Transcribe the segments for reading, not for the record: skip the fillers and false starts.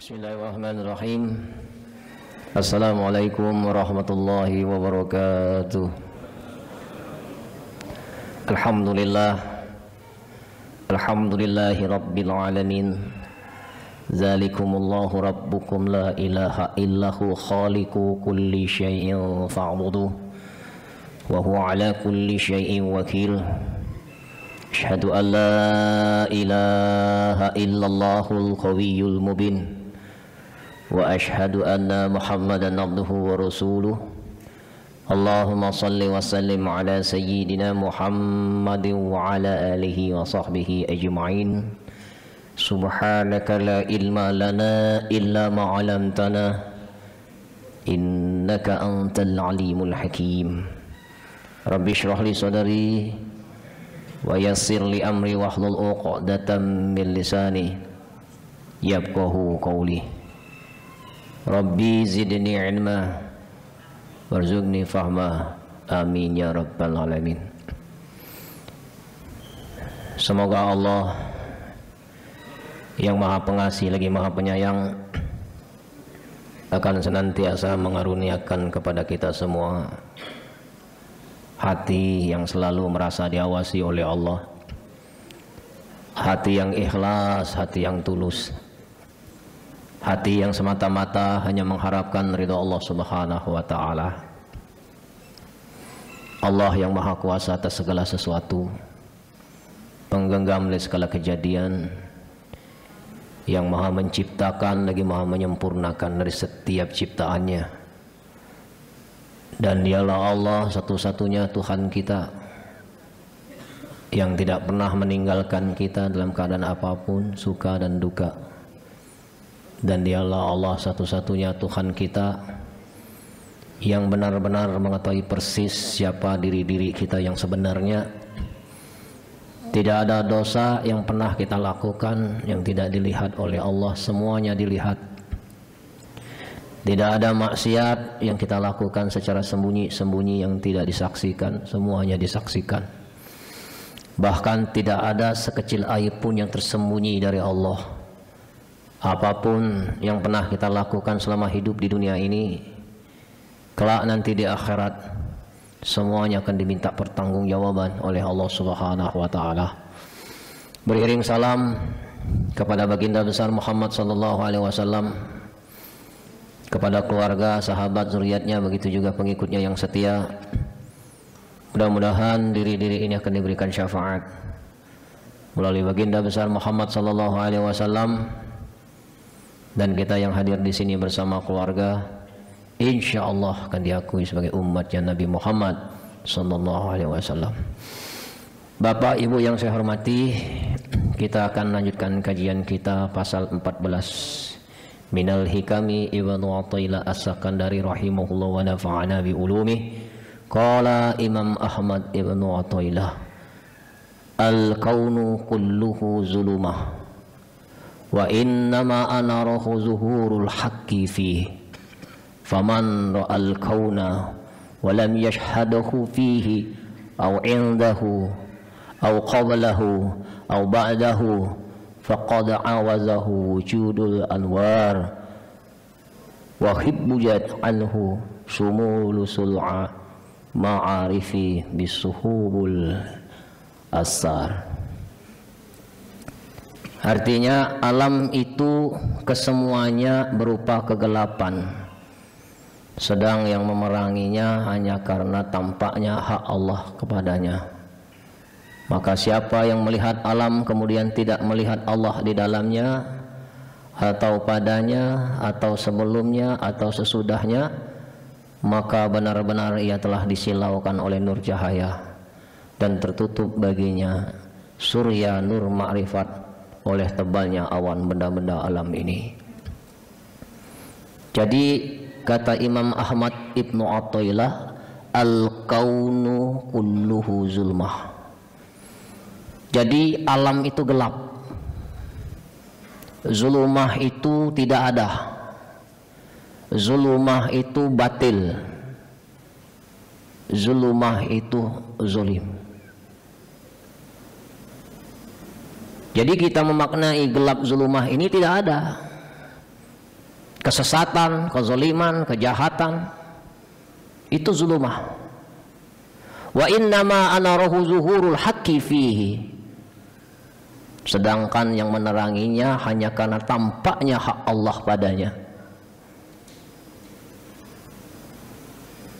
Bismillahirrahmanirrahim. Assalamualaikum warahmatullahi wabarakatuh. Alhamdulillahi rabbil alamin. Zalikumullahu rabbukum la ilaha illahu khaliqu kulli syai'in fa'buduh wa huwa ala kulli syai'in wakil. Asyhadu an la ilaha illallahul qawiyyul mubin wa asyhadu anna Muhammadan abduhu wa rasuluh. Allahumma salli wa sallim ala sayyidina Muhammadin wa ala alihi wa sahbihi ajma'in. Subhanaka la ilma lana illa ma 'allamtana innaka antal alimul hakim. Rabbi shrah li sadri wa yassir li amri wahlul 'uqdatam min lisani yafqahu qawli. Rabbi zidni ilma warzuqni fahma, amin ya rabbal alamin. Semoga Allah yang maha pengasih lagi maha penyayang akan senantiasa mengaruniakan kepada kita semua hati yang selalu merasa diawasi oleh Allah, hati yang ikhlas, hati yang tulus, hati yang semata-mata hanya mengharapkan ridha Allah Subhanahu wa ta'ala. Allah yang maha kuasa atas segala sesuatu, penggenggam dari segala kejadian, yang maha menciptakan lagi maha menyempurnakan dari setiap ciptaannya. Dan dialah Allah satu-satunya Tuhan kita yang tidak pernah meninggalkan kita dalam keadaan apapun, suka dan duka. Dan dialah Allah satu-satunya Tuhan kita yang benar-benar mengetahui persis siapa diri-diri kita yang sebenarnya. Tidak ada dosa yang pernah kita lakukan yang tidak dilihat oleh Allah, semuanya dilihat. Tidak ada maksiat yang kita lakukan secara sembunyi-sembunyi yang tidak disaksikan, semuanya disaksikan. Bahkan tidak ada sekecil aib pun yang tersembunyi dari Allah. Apapun yang pernah kita lakukan selama hidup di dunia ini, kelak nanti di akhirat semuanya akan diminta pertanggungjawaban oleh Allah Subhanahu wa ta'ala. Beriring salam kepada baginda besar Muhammad sallallahu alaihi wasallam, kepada keluarga, sahabat, zuriatnya, begitu juga pengikutnya yang setia. Mudah-mudahan diri-diri ini akan diberikan syafaat melalui baginda besar Muhammad sallallahu alaihi wasallam, dan kita yang hadir di sini bersama keluarga insya Allah akan diakui sebagai umatnya Nabi Muhammad sallallahu alaihi wasallam. Bapak Ibu yang saya hormati, kita akan lanjutkan kajian kita pasal 14 Minal Hikami Ibnu Athaillah As-Sakandari rahimahullah wa nafa'ana bi ulumih. Qala Imam Ahmad Ibnu Athaillah, al-kaunu kulluhu zulumah wa innama anarahu zuhurul haqqi fihi. Faman ra'al kauna wa lam yashhadahu fihi aw indahu aw qablahu aw ba'dahu faqad awazahu wujudul anwar wa hibbujat anhu sumulu sul'a ma'arifi bisuhubul asar. Artinya alam itu kesemuanya berupa kegelapan, sedang yang memeranginya hanya karena tampaknya hak Allah kepadanya. Maka siapa yang melihat alam kemudian tidak melihat Allah di dalamnya, atau padanya, atau sebelumnya, atau sesudahnya, maka benar-benar ia telah disilaukan oleh nur cahaya dan tertutup baginya surya nur ma'rifat oleh tebalnya awan benda-benda alam ini. Jadi kata Imam Ahmad Ibnu Athaillah, al-kaunu kulluhu zulmah. Jadi alam itu gelap, zulumah itu tidak ada, zulumah itu batil, zulumah itu zolim. Jadi kita memaknai gelap zulumah ini tidak ada. kesesatan, kezaliman, kejahatan, itu zulumah. Wa innama anarahu zuhurul haqqi fihi. Sedangkan yang meneranginya hanya karena tampaknya hak Allah padanya.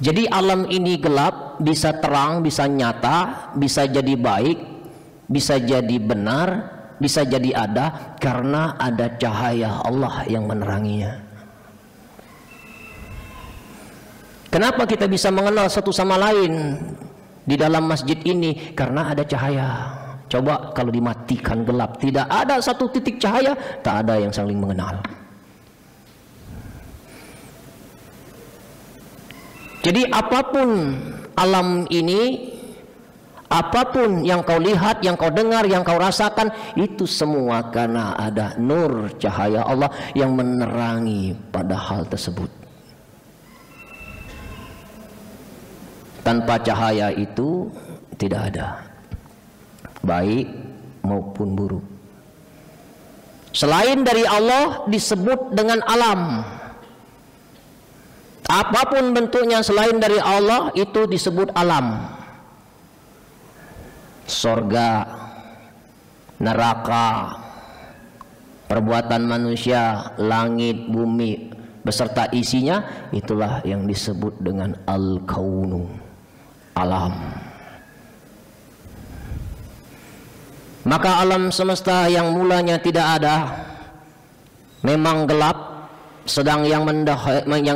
Jadi alam ini gelap, bisa terang, bisa nyata, bisa jadi baik, bisa jadi benar, bisa jadi ada, karena ada cahaya Allah yang meneranginya. Kenapa kita bisa mengenal satu sama lain di dalam masjid ini? Karena ada cahaya. Coba kalau dimatikan gelap, tidak ada satu titik cahaya, tak ada yang saling mengenal. Jadi apapun alam ini, apapun yang kau lihat, yang kau dengar, yang kau rasakan, itu semua karena ada nur cahaya Allah yang menerangi pada hal tersebut. Tanpa cahaya itu tidak ada, baik maupun buruk. Selain dari Allah disebut dengan alam. Apapun bentuknya selain dari Allah itu disebut alam. Sorga, neraka, perbuatan manusia, langit, bumi beserta isinya, itulah yang disebut dengan al-kaunu, alam. Maka alam semesta yang mulanya tidak ada, memang gelap, sedang yang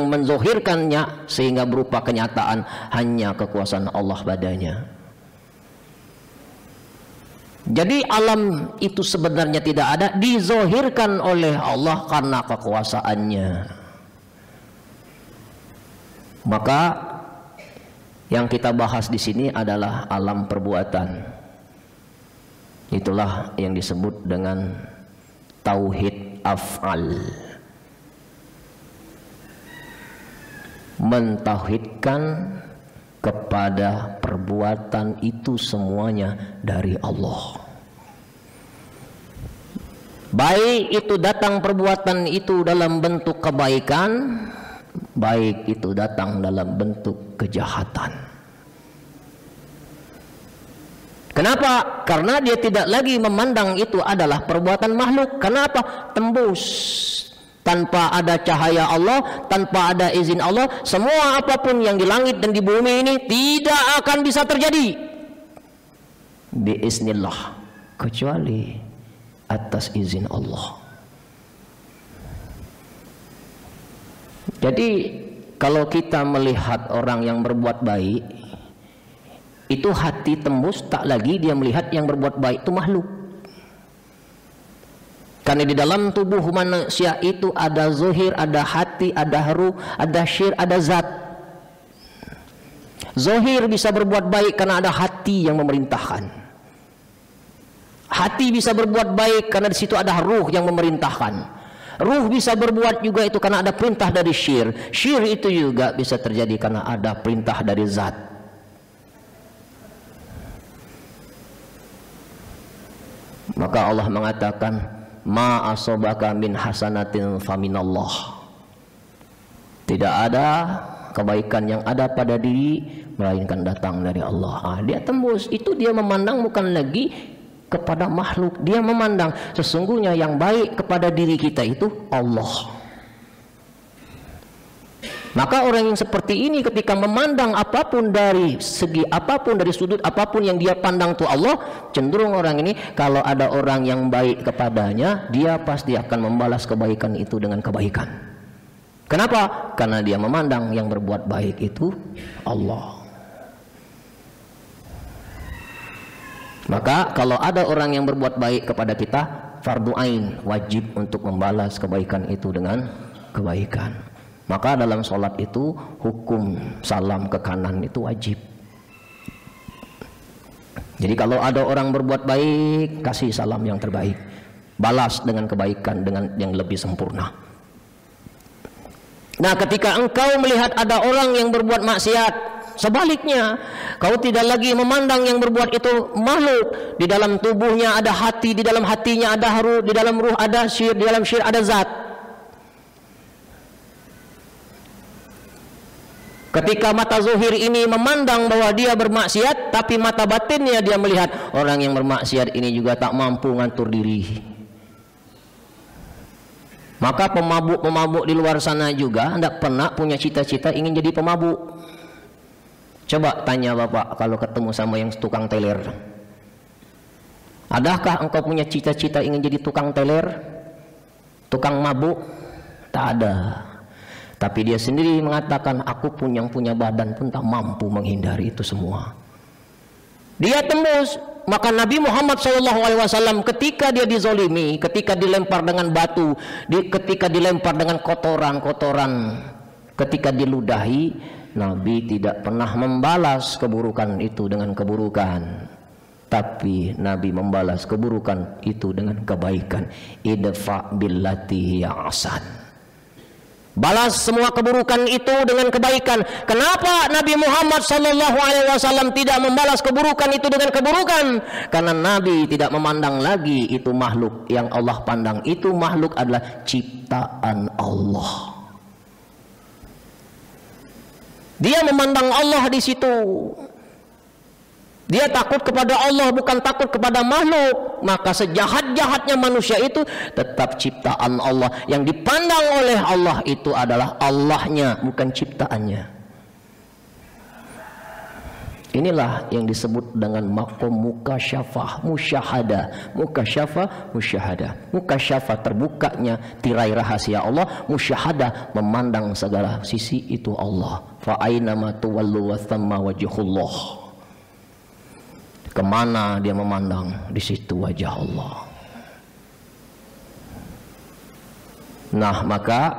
menzohirkannya sehingga berupa kenyataan hanya kekuasaan Allah padanya. Jadi alam itu sebenarnya tidak ada, dizohirkan oleh Allah karena kekuasaannya. Maka yang kita bahas di sini adalah alam perbuatan. Itulah yang disebut dengan tauhid af'al. Mentauhidkan kepada perbuatan itu semuanya dari Allah. Baik itu datang perbuatan itu dalam bentuk kebaikan, baik itu datang dalam bentuk kejahatan. Kenapa? Karena dia tidak lagi memandang itu adalah perbuatan makhluk. Kenapa? Tembus. Tanpa ada cahaya Allah, tanpa ada izin Allah, semua apapun yang di langit dan di bumi ini tidak akan bisa terjadi biiznillah, kecuali atas izin Allah. Jadi kalau kita melihat orang yang berbuat baik, itu hati tembus, tak lagi dia melihat yang berbuat baik itu makhluk. Karena di dalam tubuh manusia itu ada zohir, ada hati, ada ruh, ada syir, ada zat. Zohir bisa berbuat baik karena ada hati yang memerintahkan. Hati bisa berbuat baik karena di situ ada ruh yang memerintahkan. Ruh bisa berbuat juga itu karena ada perintah dari syir. Syir itu juga bisa terjadi karena ada perintah dari zat. Maka Allah mengatakan, ma asobaka min hasanatin faminallah. Tidak ada kebaikan yang ada pada diri melainkan datang dari Allah. Dia tembus, itu dia memandang bukan lagi kepada makhluk, dia memandang sesungguhnya yang baik kepada diri kita itu Allah. Maka orang yang seperti ini ketika memandang apapun dari segi apapun, dari sudut apapun yang dia pandang itu Allah, cenderung orang ini kalau ada orang yang baik kepadanya, dia pasti akan membalas kebaikan itu dengan kebaikan. Kenapa? Karena dia memandang yang berbuat baik itu Allah. Maka kalau ada orang yang berbuat baik kepada kita, fardu ain, wajib untuk membalas kebaikan itu dengan kebaikan. Maka dalam sholat itu hukum salam ke kanan itu wajib. Jadi kalau ada orang berbuat baik, kasih salam yang terbaik, balas dengan kebaikan dengan yang lebih sempurna. Nah, ketika engkau melihat ada orang yang berbuat maksiat, sebaliknya kau tidak lagi memandang yang berbuat itu makhluk. Di dalam tubuhnya ada hati, di dalam hatinya ada ruh, di dalam ruh ada syir, di dalam syir ada zat. Ketika mata zuhir ini memandang bahwa dia bermaksiat, tapi mata batinnya dia melihat orang yang bermaksiat ini juga tak mampu ngatur diri. Maka pemabuk-pemabuk di luar sana juga tidak pernah punya cita-cita ingin jadi pemabuk. Coba tanya Bapak kalau ketemu sama yang tukang teler. Adakah engkau punya cita-cita ingin jadi tukang teler? Tukang mabuk? Tak ada. Tapi dia sendiri mengatakan, aku pun yang punya badan pun tak mampu menghindari itu semua. Dia tembus. Maka Nabi Muhammad SAW ketika dia dizolimi, ketika dilempar dengan batu, ketika dilempar dengan kotoran-kotoran, ketika diludahi, Nabi tidak pernah membalas keburukan itu dengan keburukan. Tapi Nabi membalas keburukan itu dengan kebaikan. Idfa billati hiya ahsan. Balas semua keburukan itu dengan kebaikan. Kenapa Nabi Muhammad SAW tidak membalas keburukan itu dengan keburukan? Karena Nabi tidak memandang lagi itu makhluk. Yang Allah pandang itu makhluk adalah ciptaan Allah. Dia memandang Allah di situ. Dia takut kepada Allah, bukan takut kepada makhluk. Maka sejahat-jahatnya manusia itu tetap ciptaan Allah. Yang dipandang oleh Allah itu adalah Allahnya, bukan ciptaannya. Inilah yang disebut dengan maqam mukasyafah musyahadah. Mukasyafah musyahadah. Mukasyafah terbukanya tirai rahasia Allah, musyahadah memandang segala sisi itu Allah. Fa aina ma tuwallu wa thamma wajhullah. Kemana dia memandang, di situ wajah Allah. Nah, maka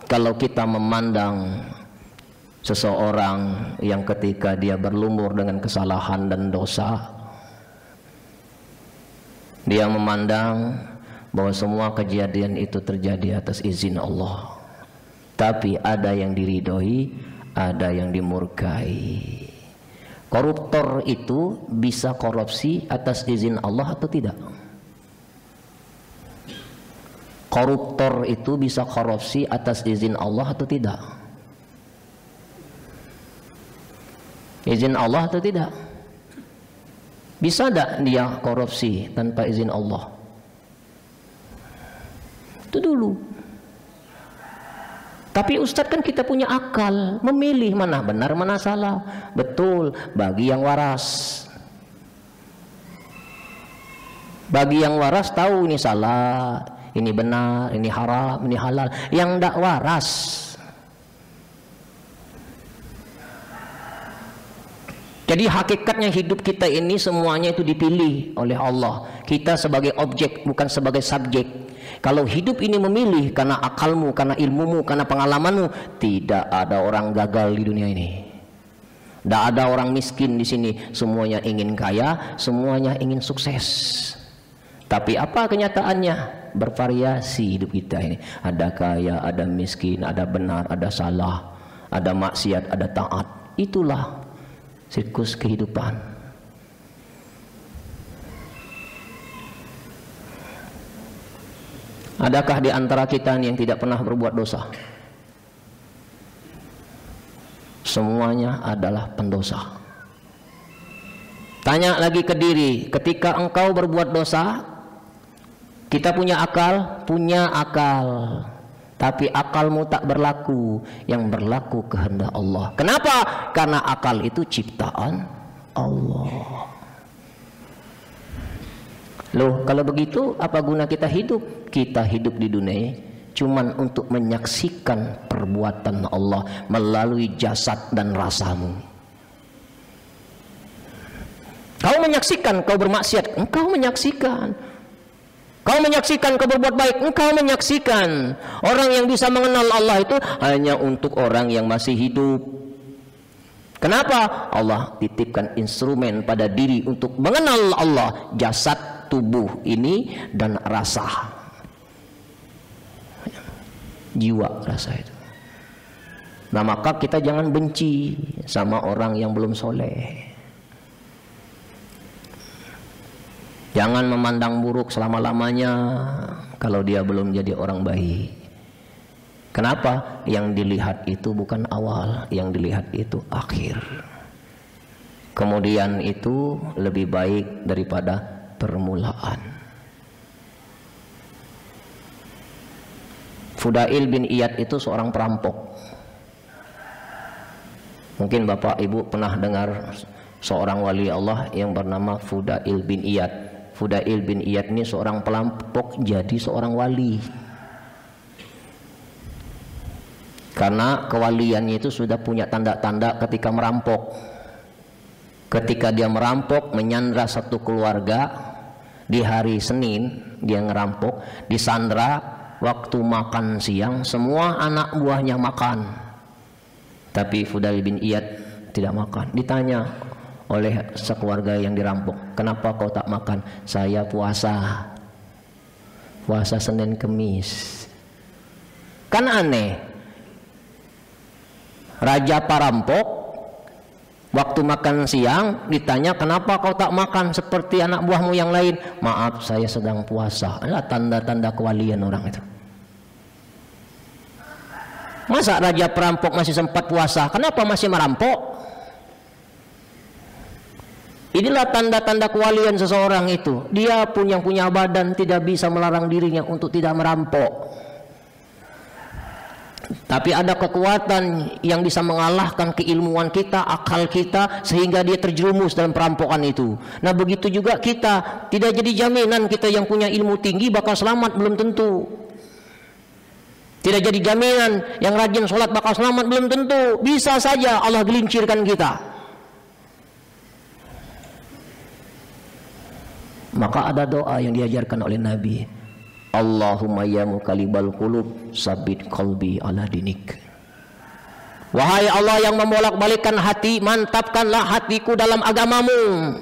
kalau kita memandang seseorang yang ketika dia berlumur dengan kesalahan dan dosa, dia memandang bahwa semua kejadian itu terjadi atas izin Allah. Tapi ada yang diridhoi, ada yang dimurkai. Koruptor itu bisa korupsi atas izin Allah atau tidak? Koruptor itu bisa korupsi atas izin Allah atau tidak? Izin Allah atau tidak? Bisa tidak dia korupsi tanpa izin Allah? Itu dulu. Tapi Ustadz kan kita punya akal, memilih mana benar mana salah. Betul, bagi yang waras. Bagi yang waras tahu ini salah, ini benar, ini haram, ini halal. Yang tidak waras, jadi hakikatnya hidup kita ini semuanya itu dipilih oleh Allah. Kita sebagai objek, bukan sebagai subjek. Kalau hidup ini memilih karena akalmu, karena ilmumu, karena pengalamanmu, tidak ada orang gagal di dunia ini. Tidak ada orang miskin di sini. Semuanya ingin kaya, semuanya ingin sukses. Tapi apa kenyataannya? Bervariasi hidup kita ini. Ada kaya, ada miskin, ada benar, ada salah, ada maksiat, ada taat. Itulah siklus kehidupan. Adakah di antara kita yang tidak pernah berbuat dosa? Semuanya adalah pendosa. Tanya lagi ke diri, ketika engkau berbuat dosa, kita punya akal, tapi akalmu tak berlaku, yang berlaku kehendak Allah. Kenapa? Karena akal itu ciptaan Allah. Loh, kalau begitu apa guna kita hidup? Kita hidup di dunia cuman untuk menyaksikan perbuatan Allah melalui jasad dan rasamu. Kau menyaksikan kau bermaksiat, engkau menyaksikan. Kau menyaksikan kau berbuat baik, engkau menyaksikan. Orang yang bisa mengenal Allah itu hanya untuk orang yang masih hidup. Kenapa? Allah titipkan instrumen pada diri untuk mengenal Allah, jasad, tubuh ini dan rasa, jiwa rasa itu. Nah, maka kita jangan benci sama orang yang belum soleh. Jangan memandang buruk selama-lamanya kalau dia belum jadi orang baik. Kenapa? Yang dilihat itu bukan awal, yang dilihat itu akhir. Kemudian itu lebih baik daripada permulaan. Fudail bin Iyad itu seorang perampok. Mungkin Bapak Ibu pernah dengar seorang wali Allah yang bernama Fudail bin Iyad. Fudail bin Iyad ini seorang perampok jadi seorang wali. Karena kewaliannya itu sudah punya tanda-tanda ketika merampok. Ketika dia merampok, menyandra satu keluarga di hari Senin, dia ngerampok, disandra waktu makan siang, semua anak buahnya makan. Tapi Fudail bin Iyad tidak makan. Ditanya oleh sekeluarga yang dirampok, kenapa kau tak makan? Saya puasa. Puasa Senin Kemis. Kan aneh. Raja perampok waktu makan siang ditanya, kenapa kau tak makan seperti anak buahmu yang lain? Maaf, saya sedang puasa. Adalah tanda-tanda kewalian orang itu. Masa raja perampok masih sempat puasa? Kenapa masih merampok? Inilah tanda-tanda kewalian seseorang itu. Dia pun yang punya badan tidak bisa melarang dirinya untuk tidak merampok. Tapi ada kekuatan yang bisa mengalahkan keilmuan kita, akal kita, sehingga dia terjerumus dalam perampokan itu. Nah begitu juga kita, tidak jadi jaminan kita yang punya ilmu tinggi bakal selamat, belum tentu. Tidak jadi jaminan yang rajin sholat bakal selamat, belum tentu. Bisa saja Allah gelincirkan kita. Maka ada doa yang diajarkan oleh Nabi. Allahumma ya muqallibal qulub sabit qalbi ala dinik. Wahai Allah yang membolak-balikkan hati, mantapkanlah hatiku dalam agamamu.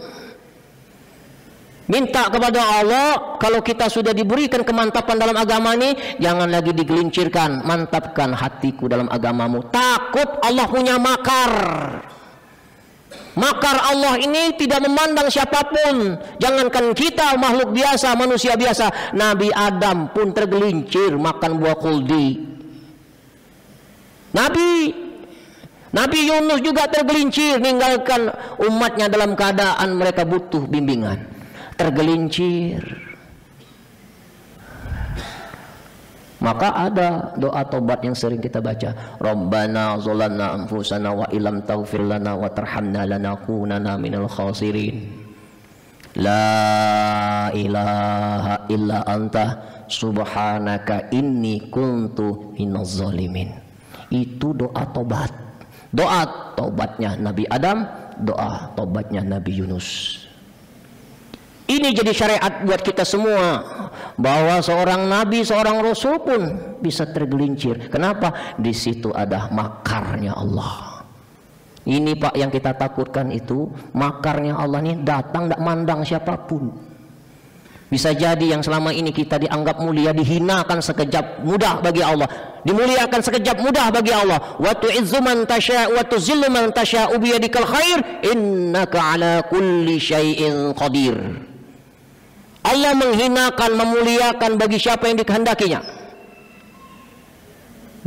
Minta kepada Allah, kalau kita sudah diberikan kemantapan dalam agama ini, jangan lagi digelincirkan. Mantapkan hatiku dalam agamamu. Takut Allah punya makar. Makar Allah ini tidak memandang siapapun. Jangankan kita makhluk biasa, manusia biasa, Nabi Adam pun tergelincir makan buah kuldi. Nabi Yunus juga tergelincir meninggalkan umatnya dalam keadaan mereka butuh bimbingan. Tergelincir. Maka ada doa tobat yang sering kita baca. Rabbana zolanna anfusana wa ilam taghfir lana wa tarhamna lanakunanna minal khasirin. La ilaha illa anta subhanaka inni kuntu minaz zalimin. Itu doa tobat. Doa tobatnya Nabi Adam, doa tobatnya Nabi Yunus. Ini jadi syariat buat kita semua, bahwa seorang nabi, seorang rasul pun bisa tergelincir. Kenapa? Di situ ada makarnya Allah. Ini Pak yang kita takutkan itu, makarnya Allah ini datang tidak mandang siapapun. Bisa jadi yang selama ini kita dianggap mulia, dihinakan sekejap mudah bagi Allah, dimuliakan sekejap mudah bagi Allah. Wa tu'izzu man tasya wa tuzillu man tasya biyadikal khair innaka ala kulli syai'in qadir. Allah menghinakan, memuliakan bagi siapa yang dikehendakinya.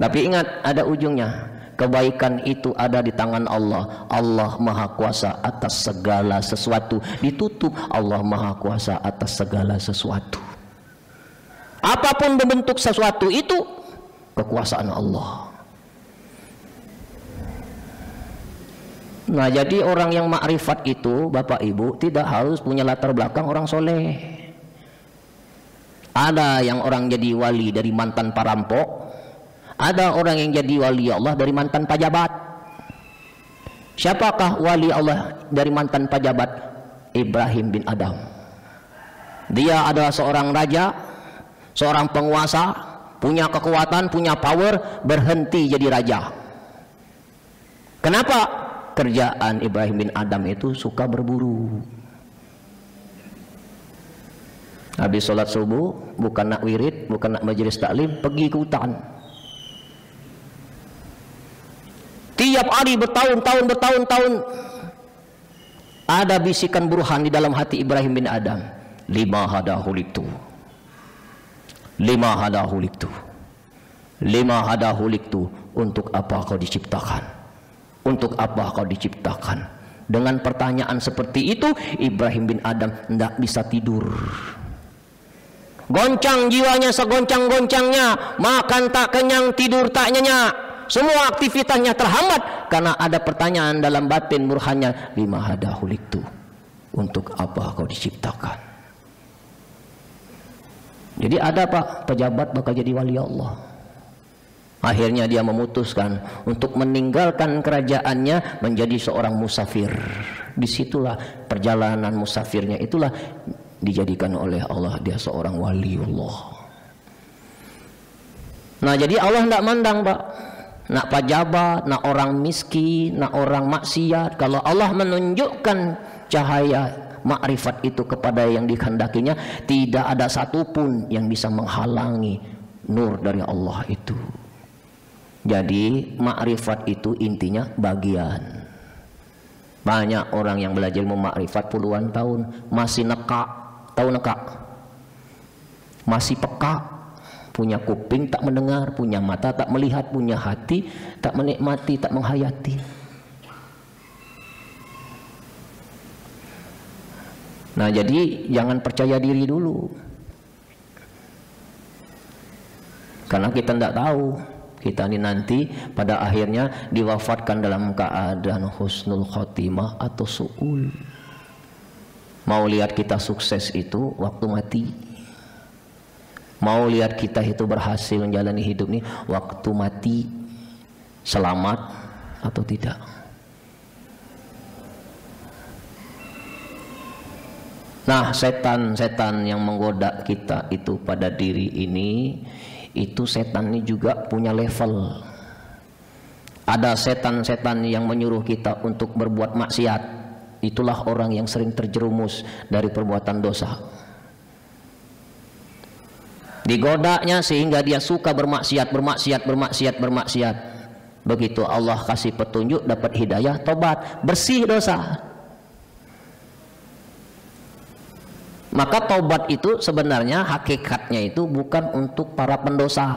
Tapi ingat, ada ujungnya. Kebaikan itu ada di tangan Allah. Allah Maha Kuasa atas segala sesuatu. Ditutup, Allah Maha Kuasa atas segala sesuatu. Apapun bentuk sesuatu itu kekuasaan Allah. Nah, jadi orang yang makrifat itu, Bapak Ibu, tidak harus punya latar belakang orang soleh. Ada yang orang jadi wali dari mantan perampok, ada orang yang jadi wali Allah dari mantan pejabat. Siapakah wali Allah dari mantan pejabat? Ibrahim bin Adam. Dia adalah seorang raja, seorang penguasa, punya kekuatan, punya power, berhenti jadi raja. Kenapa? Kerjaan Ibrahim bin Adam itu suka berburu. Habis sholat subuh, bukan nak wirid, bukan nak majelis taklim, pergi ke hutan. Tiap hari bertahun-tahun ada bisikan burhan di dalam hati Ibrahim bin Adam. Lima hadahuliktu. Lima hada khuliqtu, untuk apa kau diciptakan? Untuk apa kau diciptakan? Dengan pertanyaan seperti itu, Ibrahim bin Adam tidak bisa tidur. Goncang jiwanya segoncang-goncangnya, makan tak kenyang, tidur tak nyenyak, semua aktivitasnya terhambat karena ada pertanyaan dalam batin murhannya, lima hada khuliqtu, untuk apa kau diciptakan? Jadi ada Pak, pejabat bakal jadi wali Allah. Akhirnya dia memutuskan untuk meninggalkan kerajaannya menjadi seorang musafir. Disitulah perjalanan musafirnya, itulah dijadikan oleh Allah dia seorang waliullah. Nah, jadi Allah tidak mandang Pak, nak pejabat, nak orang miskin, nak orang maksiat. Kalau Allah menunjukkan cahaya makrifat itu kepada yang dikehendakinya, tidak ada satupun yang bisa menghalangi nur dari Allah itu. Jadi makrifat itu intinya bagian. Banyak orang yang belajar ilmu makrifat puluhan tahun masih nekak, tahu nekak? Masih peka, punya kuping tak mendengar, punya mata tak melihat, punya hati tak menikmati, tak menghayati. Nah, jadi jangan percaya diri dulu, karena kita tidak tahu kita ini nanti pada akhirnya diwafatkan dalam keadaan husnul khotimah atau su'ul. Mau lihat kita sukses itu waktu mati, mau lihat kita itu berhasil menjalani hidup ini waktu mati, selamat atau tidak. Nah, setan-setan yang menggoda kita itu pada diri ini, itu setan ini juga punya level. Ada setan-setan yang menyuruh kita untuk berbuat maksiat. Itulah orang yang sering terjerumus dari perbuatan dosa. Digodanya sehingga dia suka bermaksiat. Begitu Allah kasih petunjuk, dapat hidayah, tobat, bersih dosa. Maka taubat itu sebenarnya hakikatnya itu bukan untuk para pendosa.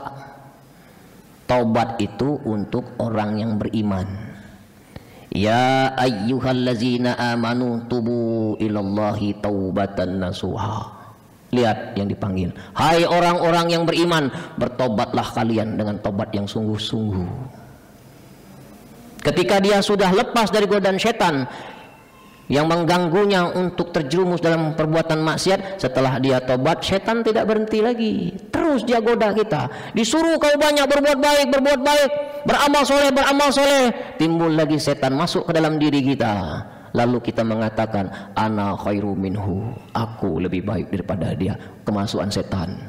Taubat itu untuk orang yang beriman. Ya ayyuhallazina amanu tubu ilallahi taubatan nasuha. Lihat yang dipanggil. Hai orang-orang yang beriman, bertobatlah kalian dengan tobat yang sungguh-sungguh. Ketika dia sudah lepas dari godaan setan yang mengganggunya untuk terjerumus dalam perbuatan maksiat, setelah dia tobat, setan tidak berhenti lagi, terus dia goda kita. Disuruh kau banyak berbuat baik, beramal soleh, timbul lagi setan masuk ke dalam diri kita. Lalu kita mengatakan, ana khairu minhu, aku lebih baik daripada dia. Kemasukan setan.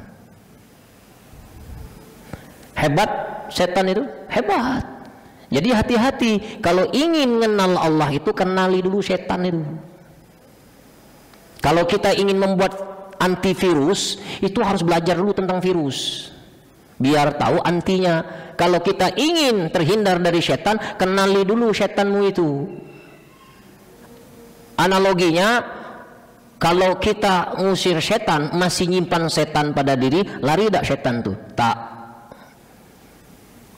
Hebat setan itu, hebat. Jadi hati-hati, kalau ingin mengenal Allah itu kenali dulu setan itu. Kalau kita ingin membuat antivirus, itu harus belajar dulu tentang virus, biar tahu antinya. Kalau kita ingin terhindar dari setan, kenali dulu setanmu itu. Analoginya, kalau kita ngusir setan, masih nyimpan setan pada diri, lari tak setan tuh? Tak.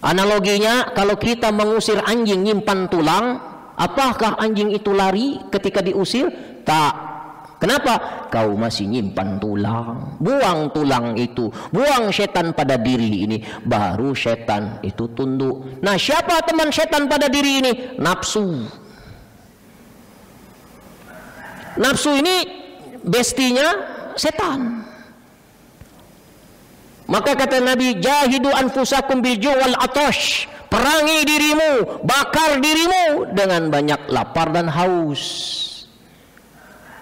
Analoginya, kalau kita mengusir anjing nyimpan tulang, apakah anjing itu lari ketika diusir? Tak. Kenapa? Kau masih nyimpan tulang. Buang tulang itu, buang setan pada diri ini, baru setan itu tunduk. Nah, siapa teman setan pada diri ini? Nafsu. Nafsu ini bestinya setan. Maka kata Nabi, jahidu anfusakum bil ju' wal atash, perangi dirimu, bakar dirimu dengan banyak lapar dan haus.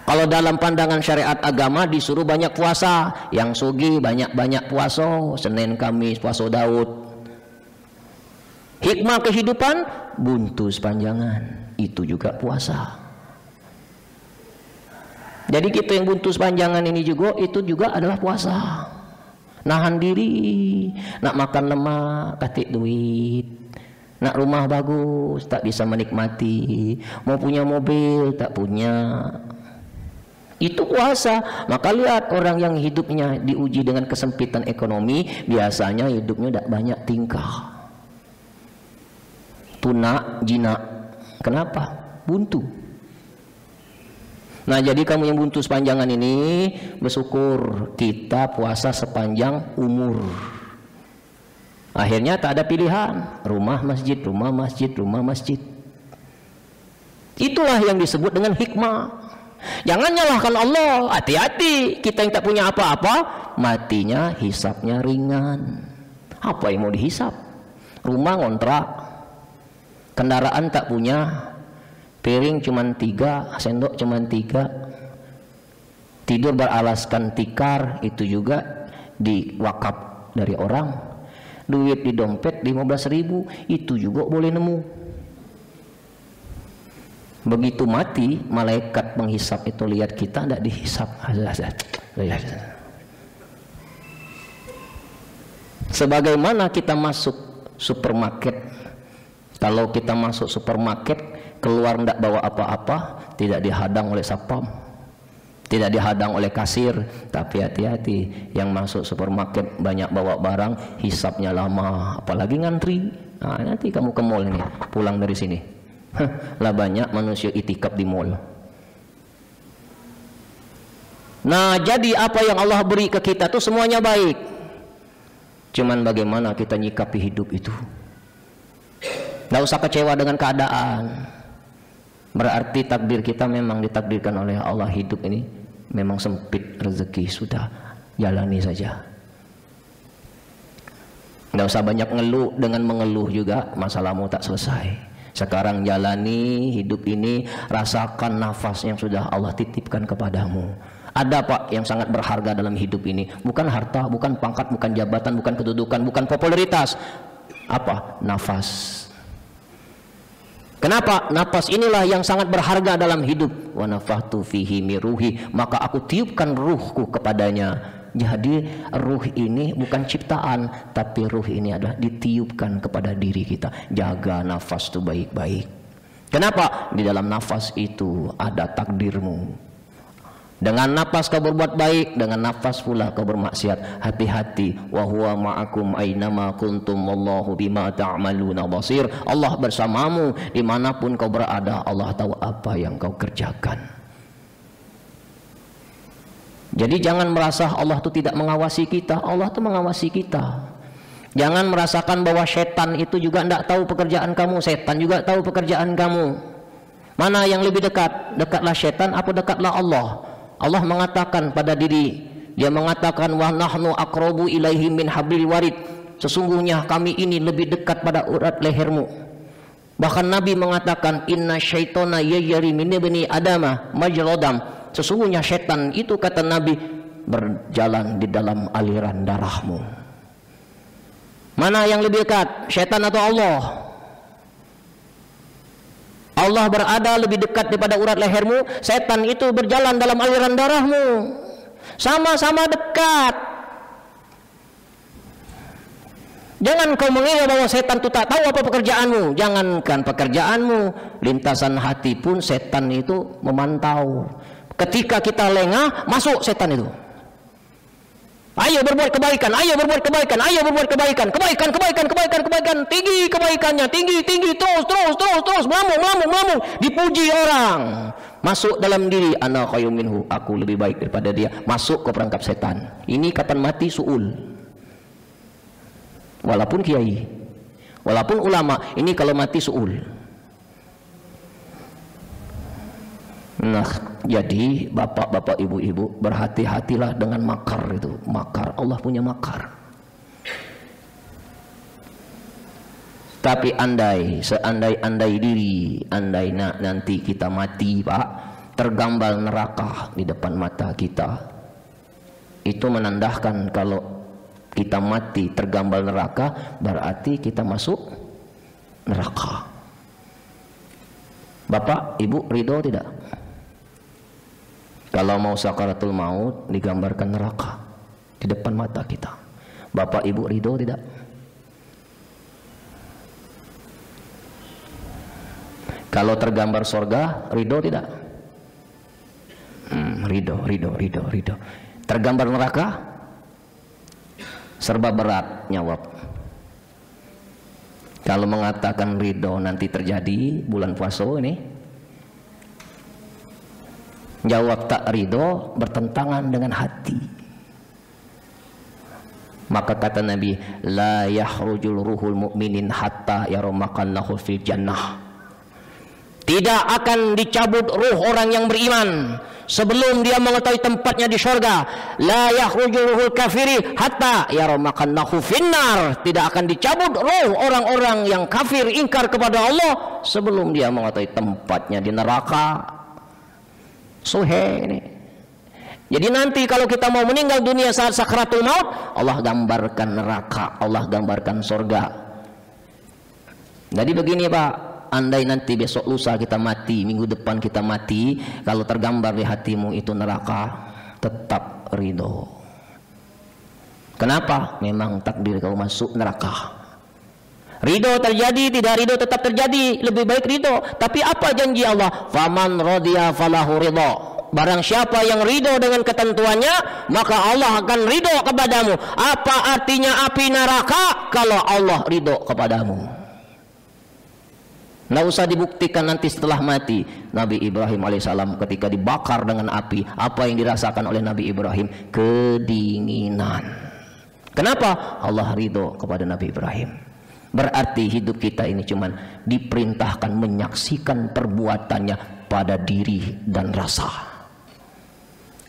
Kalau dalam pandangan syariat agama disuruh banyak puasa, yang sugih banyak-banyak puasa, Senin Kamis puasa Daud. Hikmah kehidupan, buntu sepanjangan, itu juga puasa. Jadi kita yang buntu sepanjangan ini juga, itu juga adalah puasa. Nahan diri, nak makan lemak, katik duit, nak rumah bagus, tak bisa menikmati, mau punya mobil, tak punya. Itu puasa. Maka lihat orang yang hidupnya diuji dengan kesempitan ekonomi, biasanya hidupnya tidak banyak tingkah. Tuna, jina. Kenapa? Buntu. Nah, jadi kamu yang buntu sepanjangan ini, bersyukur kita puasa sepanjang umur. Akhirnya tak ada pilihan, rumah masjid, rumah masjid, rumah masjid. Itulah yang disebut dengan hikmah. Jangan nyalahkan Allah. Hati-hati, kita yang tak punya apa-apa, matinya hisapnya ringan. Apa yang mau dihisap? Rumah ngontrak, kendaraan tak punya, piring cuman 3, sendok cuman 3, tidur beralaskan tikar, itu juga diwakaf dari orang. Duit di dompet 15.000, itu juga boleh nemu. Begitu mati, malaikat penghisap itu lihat kita tidak dihisap. Sebagaimana kita masuk supermarket, kalau kita masuk supermarket keluar tidak bawa apa-apa, tidak dihadang oleh satpam, tidak dihadang oleh kasir. Tapi hati-hati, yang masuk supermarket banyak bawa barang, hisapnya lama, apalagi ngantri. Nah, nanti kamu ke mall ini, pulang dari sini, lah banyak manusia itikaf di mall. Nah, jadi apa yang Allah beri ke kita tuh semuanya baik. Cuman bagaimana kita nyikapi hidup itu. Nggak usah kecewa dengan keadaan. Berarti takdir kita memang ditakdirkan oleh Allah. Hidup ini memang sempit rezeki, sudah jalani saja. Nggak usah banyak ngeluh, dengan mengeluh juga masalahmu tak selesai. Sekarang jalani hidup ini, rasakan nafas yang sudah Allah titipkan kepadamu. Ada Pak yang sangat berharga dalam hidup ini, bukan harta, bukan pangkat, bukan jabatan, bukan kedudukan, bukan popularitas. Apa? Nafas. Kenapa? Nafas inilah yang sangat berharga dalam hidup. Wa nafakhtu fihi min ruhi, maka aku tiupkan ruhku kepadanya. Jadi ruh ini bukan ciptaan, tapi ruh ini adalah ditiupkan kepada diri kita. Jaga nafas itu baik-baik. Kenapa? Di dalam nafas itu ada takdirmu. Dengan nafas kau berbuat baik, dengan nafas pula kau bermaksiat. Hati-hati. Wa huwa ma'akum aynama kuntum wallahu bima ta'maluna basir. Allah bersamamu dimanapun kau berada. Allah tahu apa yang kau kerjakan. Jadi jangan merasa Allah itu tidak mengawasi kita. Allah itu mengawasi kita. Jangan merasakan bahwa setan itu juga tidak tahu pekerjaan kamu. Setan juga tahu pekerjaan kamu. Mana yang lebih dekat? Dekatlah setan apa dekatlah Allah? Allah mengatakan pada diri, dia mengatakan wa nahnu aqrabu ilaihi min hablil warid. Sesungguhnya kami ini lebih dekat pada urat lehermu. Bahkan Nabi mengatakan inna syaitana yajri min ibni adama majradam. Sesungguhnya setan itu, kata Nabi, berjalan di dalam aliran darahmu. Mana yang lebih dekat, setan atau Allah? Allah berada lebih dekat daripada urat lehermu, setan itu berjalan dalam aliran darahmu. Sama-sama dekat. Jangan kau mengira bahwa setan itu tak tahu apa pekerjaanmu. Jangankan pekerjaanmu, lintasan hati pun setan itu memantau. Ketika kita lengah, masuk setan itu. Ayo berbuat kebaikan, ayo berbuat kebaikan, ayo berbuat kebaikan, kebaikan, tinggi kebaikannya, tinggi, terus, melambung, dipuji orang. Masuk dalam diri, ana khayrun minhu, aku lebih baik daripada dia. Masuk ke perangkap setan. Ini kapan mati suul. Walaupun kiai, walaupun ulama, ini kalau mati suul. Nah, jadi bapak-bapak, ibu-ibu, berhati-hatilah dengan makar itu. Makar, Allah punya makar. Tapi andai, seandai-andai diri, andai nanti kita mati Pak, tergambar neraka di depan mata kita, itu menandakan kalau kita mati tergambar neraka, berarti kita masuk neraka. Bapak, ibu ridho tidak? Kalau mau sakaratul maut digambarkan neraka di depan mata kita, bapak ibu ridho tidak? Kalau tergambar sorga ridho tidak? ridho. Tergambar neraka, serba berat nyawab. Kalau mengatakan ridho nanti terjadi bulan puasa ini, jawab tak ridho bertentangan dengan hati. Maka kata Nabi, la yahrujul ruhul mu'minin hatta yaramakannahu fil jannah. Tidak akan dicabut ruh orang yang beriman sebelum dia mengetahui tempatnya di surga. La yakhrujul ruhul kafiri hatta yaramakannahu finnar. Tidak akan dicabut ruh orang-orang yang kafir ingkar kepada Allah sebelum dia mengetahui tempatnya di neraka. Suhe ini. Jadi nanti kalau kita mau meninggal dunia saat sakratul maut, Allah gambarkan neraka, Allah gambarkan surga. Jadi begini Pak, andai nanti besok lusa kita mati, minggu depan kita mati, kalau tergambar di hatimu itu neraka, tetap ridho. Kenapa? Memang takdir kau masuk neraka. Ridho terjadi, tidak ridho tetap terjadi, lebih baik ridho. Tapi apa janji Allah? Faman radiya falahu ridho. Barang siapa yang ridho dengan ketentuannya, maka Allah akan ridho kepadamu. Apa artinya api neraka kalau Allah ridho kepadamu? Nggak usah dibuktikan nanti setelah mati. Nabi Ibrahim alaihissalam ketika dibakar dengan api, apa yang dirasakan oleh Nabi Ibrahim? Kedinginan. Kenapa? Allah ridho kepada Nabi Ibrahim. Berarti hidup kita ini cuman diperintahkan menyaksikan perbuatannya pada diri dan rasa.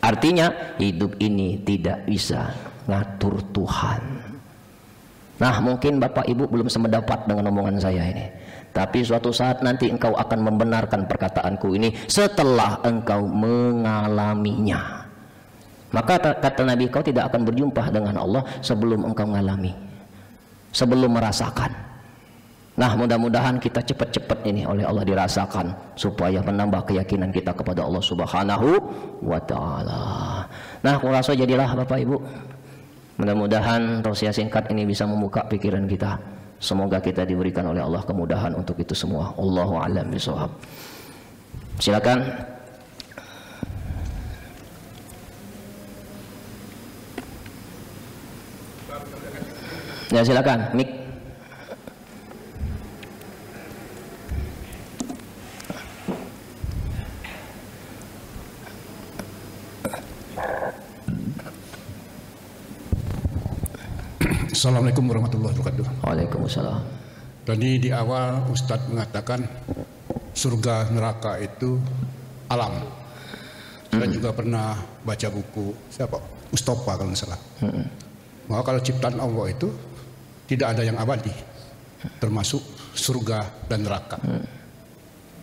Artinya hidup ini tidak bisa ngatur Tuhan. Nah, mungkin Bapak Ibu belum sependapat dengan omongan saya ini. Tapi suatu saat nanti engkau akan membenarkan perkataanku ini setelah engkau mengalaminya. Maka kata Nabi, kau tidak akan berjumpa dengan Allah sebelum engkau mengalami, sebelum merasakan. Nah, mudah-mudahan kita cepat-cepat ini oleh Allah dirasakan supaya menambah keyakinan kita kepada Allah Subhanahu wa taala. Nah, aku rasa jadilah Bapak Ibu. Mudah-mudahan tausiah singkat ini bisa membuka pikiran kita. Semoga kita diberikan oleh Allah kemudahan untuk itu semua. Allahu a'lam bishawab. Silakan. Ya, silakan. Mik. Assalamualaikum warahmatullahi wabarakatuh. Waalaikumsalam. Tadi di awal Ustadz mengatakan surga neraka itu alam. Saya juga pernah baca buku siapa? Mustafa kalau nggak salah. Maka kalau ciptaan Allah itu tidak ada yang abadi, termasuk surga dan neraka.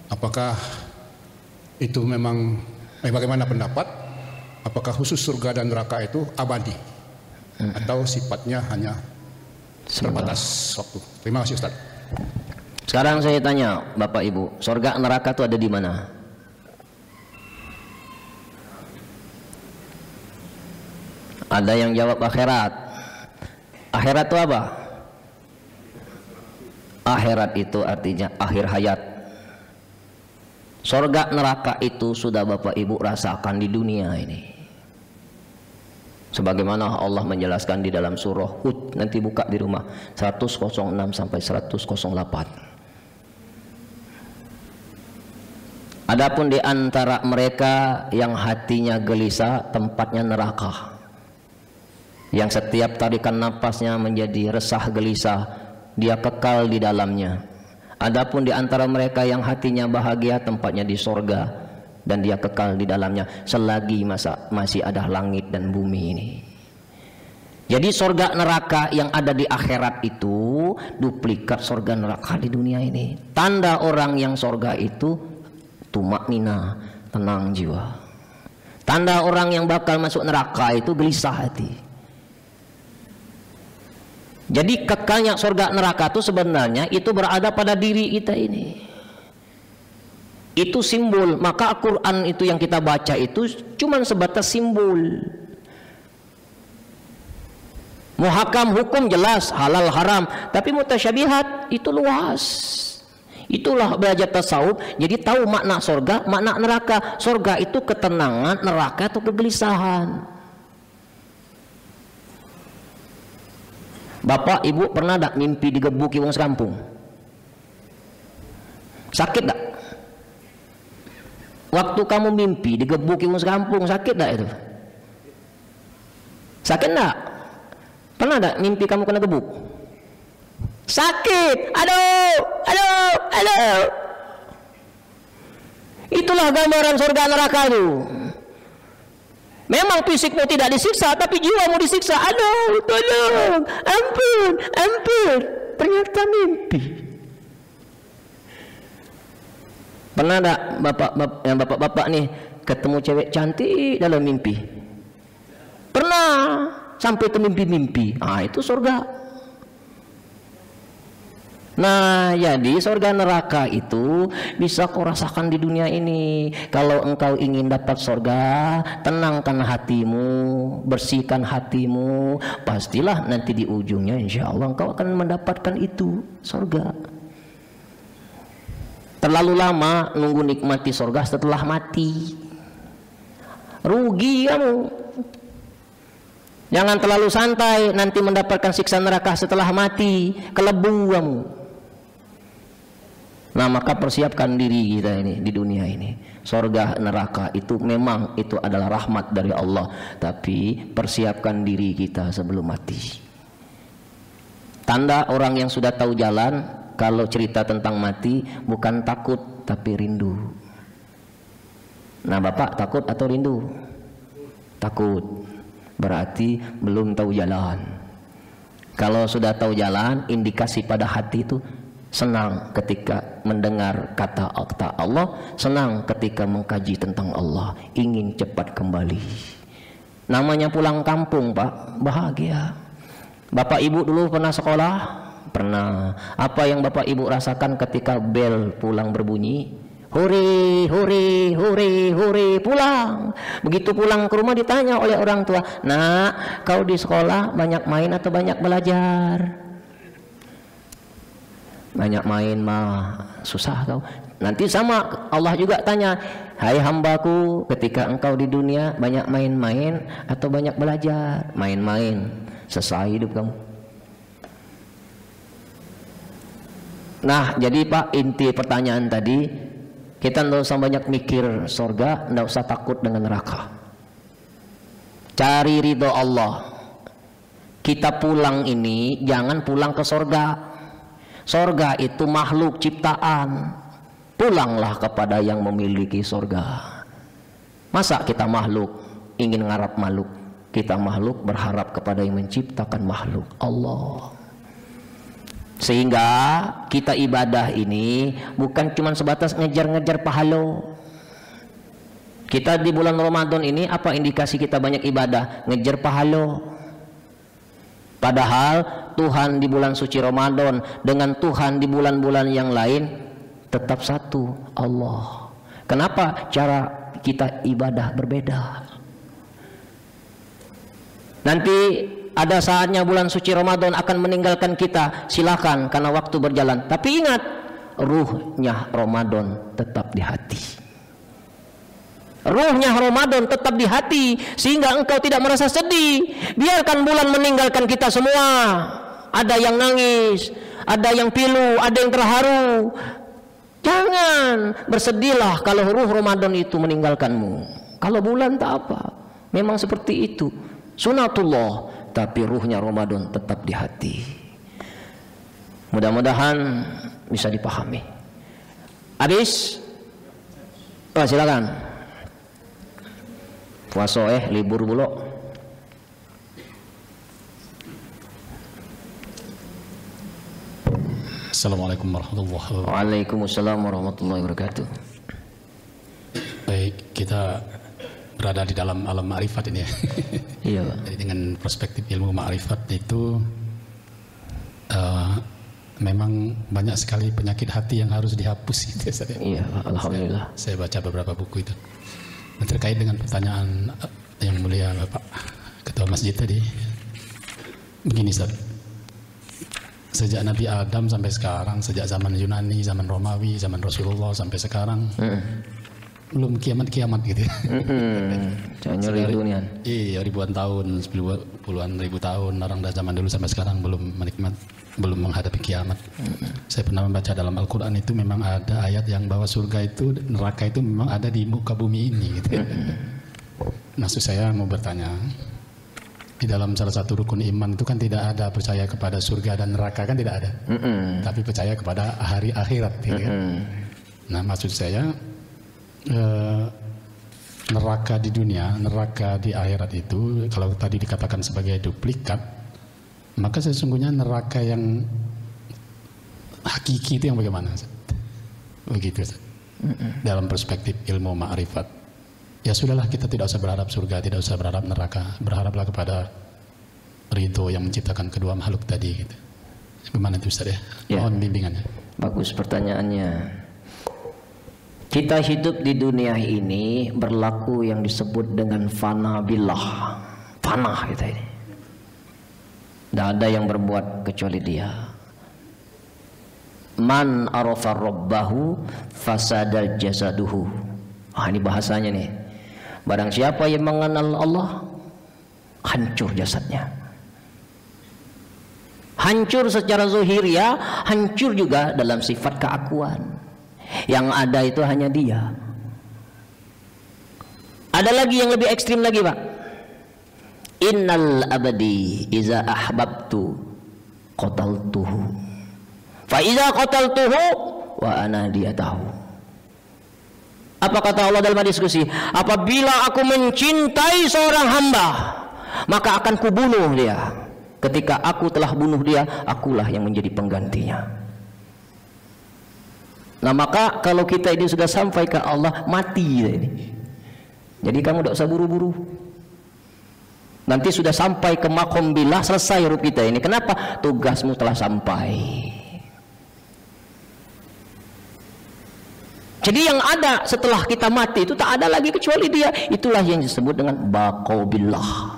Apakah itu memang bagaimana pendapat? Apakah khusus surga dan neraka itu abadi? Atau sifatnya hanya terbatas waktu? Terima kasih Ustaz. Sekarang saya tanya Bapak Ibu, surga neraka itu ada di mana? Ada yang jawab akhirat. Akhirat itu apa? Akhirat itu artinya akhir hayat. Surga neraka itu sudah Bapak Ibu rasakan di dunia ini. Sebagaimana Allah menjelaskan di dalam surah Hud, nanti buka di rumah 106 sampai 108. Adapun di antara mereka yang hatinya gelisah, tempatnya neraka. Yang setiap tarikan napasnya menjadi resah gelisah, dia kekal di dalamnya. Adapun di antara mereka yang hatinya bahagia, tempatnya di sorga dan dia kekal di dalamnya selagi masih ada langit dan bumi ini. Jadi surga neraka yang ada di akhirat itu duplikat surga neraka di dunia ini. Tanda orang yang surga itu tumaknina, tenang jiwa. Tanda orang yang bakal masuk neraka itu gelisah hati. Jadi kekalnya surga neraka itu sebenarnya itu berada pada diri kita ini. Itu simbol. Maka Al-Quran itu yang kita baca itu cuma sebatas simbol. Muhakam hukum jelas halal haram, tapi mutasyabihat itu luas. Itulah belajar tasawuf, jadi tahu makna surga, makna neraka. Surga itu ketenangan, neraka itu kegelisahan. Bapak ibu pernah tak mimpi digebuki wong sekampung? Sakit tak? Waktu kamu mimpi digebuki wong sekampung, sakit tak itu? Sakit tak? Pernah tak mimpi kamu kena gebuk? Sakit, aduh, aduh, aduh. Itulah gambaran surga neraka itu. Memang fisikmu tidak disiksa, tapi jiwamu disiksa. Aduh, tolong, ampun, ampun. Ternyata mimpi. Pernah tak bapak-bapak nih ketemu cewek cantik dalam mimpi? Pernah, sampai ke mimpi-mimpi. Ah, itu surga. Nah, jadi surga neraka itu bisa kau rasakan di dunia ini. Kalau engkau ingin dapat surga, tenangkan hatimu, bersihkan hatimu, pastilah nanti di ujungnya insya Allah engkau akan mendapatkan itu, surga. Terlalu lama nunggu nikmati surga setelah mati, rugi kamu. Jangan terlalu santai, nanti mendapatkan siksa neraka setelah mati, kelebu kamu. Nah, maka persiapkan diri kita ini di dunia ini. Surga neraka itu memang itu adalah rahmat dari Allah, tapi persiapkan diri kita sebelum mati. Tanda orang yang sudah tahu jalan kalau cerita tentang mati bukan takut tapi rindu. Nah, Bapak takut atau rindu? Takut. Berarti belum tahu jalan. Kalau sudah tahu jalan, indikasi pada hati itu senang ketika mendengar kata Allah, senang ketika mengkaji tentang Allah, ingin cepat kembali. Namanya pulang kampung, Pak, bahagia. Bapak ibu dulu pernah sekolah? Pernah. Apa yang bapak ibu rasakan ketika bel pulang berbunyi? Hore, hore, hore, hore, pulang. Begitu pulang ke rumah ditanya oleh orang tua, "Nak, kau di sekolah banyak main atau banyak belajar?" Banyak main mah, susah kau. Nanti sama Allah juga tanya, "Hai hambaku, ketika engkau di dunia banyak main-main atau banyak belajar?" Main-main, selesai hidup kamu. Nah, jadi Pak, inti pertanyaan tadi, kita tidak usah banyak mikir surga, tidak usah takut dengan neraka. Cari ridho Allah. Kita pulang ini jangan pulang ke surga. Surga itu makhluk ciptaan. Pulanglah kepada yang memiliki surga. Masa kita makhluk ingin ngarap makhluk? Kita makhluk berharap kepada yang menciptakan makhluk, Allah. Sehingga kita ibadah ini bukan cuma sebatas ngejar-ngejar pahala. Kita di bulan Ramadan ini apa indikasi kita banyak ibadah? Ngejar pahala. Padahal Tuhan di bulan suci Ramadan dengan Tuhan di bulan-bulan yang lain tetap satu, Allah. Kenapa cara kita ibadah berbeda? Nanti ada saatnya bulan suci Ramadan akan meninggalkan kita, silakan karena waktu berjalan. Tapi ingat, ruhnya Ramadan tetap di hati. Ruhnya Ramadan tetap di hati, sehingga engkau tidak merasa sedih. Biarkan bulan meninggalkan kita semua. Ada yang nangis, ada yang pilu, ada yang terharu. Jangan bersedihlah kalau ruh Ramadan itu meninggalkanmu. Kalau bulan tak apa, memang seperti itu, sunatullah. Tapi ruhnya Ramadan tetap di hati. Mudah-mudahan bisa dipahami. Habis? Oh, silakan. Puasa libur dulu. Assalamualaikum warahmatullahi wabarakatuh. Waalaikumsalam warahmatullahi wabarakatuh. Baik, kita berada di dalam alam ma'rifat ini ya. Iya, Pak. Jadi dengan perspektif ilmu ma'rifat itu memang banyak sekali penyakit hati yang harus dihapus gitu ya. Iya, Pak. Alhamdulillah. Saya baca beberapa buku itu. Nah, terkait dengan pertanyaan yang mulia Bapak Ketua Masjid tadi, begini Ustaz. Sejak Nabi Adam sampai sekarang, sejak zaman Yunani, zaman Romawi, zaman Rasulullah sampai sekarang, belum kiamat gitu. Dunia. Iya, ribuan tahun, puluhan ribu tahun orang dari zaman dulu sampai sekarang belum menghadapi kiamat. Saya pernah membaca dalam Al-Quran itu memang ada ayat yang bahwa surga itu, neraka itu memang ada di muka bumi ini gitu. Maksud saya mau bertanya, di dalam salah satu rukun iman itu kan tidak ada percaya kepada surga dan neraka, kan tidak ada, tapi percaya kepada hari akhirat gitu kan? Nah maksud saya neraka di dunia, neraka di akhirat itu kalau tadi dikatakan sebagai duplikat, maka sesungguhnya neraka yang hakiki itu yang bagaimana? Begitu dalam perspektif ilmu ma'rifat. Ya sudahlah, kita tidak usah berharap surga, tidak usah berharap neraka, berharaplah kepada ridho yang menciptakan kedua makhluk tadi gitu. Bagaimana itu Ustaz ya? Mohon bimbingannya. Bagus pertanyaannya. Kita hidup di dunia ini berlaku yang disebut dengan fana billah. Fana kita ini. Tidak ada yang berbuat kecuali Dia. Man arafa rabbahu fasadal jasaduhu. Ini bahasanya nih. Barang siapa yang mengenal Allah, hancur jasadnya. Hancur secara zahiriah, hancur juga dalam sifat keakuan. Yang ada itu hanya Dia. Ada lagi yang lebih ekstrim lagi, Pak. Innal abadi iza ahbabtu qataltuhu. Fa iza qataltuhu wa ana diyatahu. Apa kata Allah dalam diskusi? Apabila aku mencintai seorang hamba, maka akan kubunuh dia. Ketika aku telah bunuh dia, akulah yang menjadi penggantinya. Nah maka kalau kita ini sudah sampai ke Allah, mati ini. Jadi kamu tidak usah buru-buru. Nanti sudah sampai ke makom billah, selesai hidup kita ini. Kenapa? Tugasmu telah sampai. Jadi yang ada setelah kita mati itu tak ada lagi kecuali Dia. Itulah yang disebut dengan baqau billah.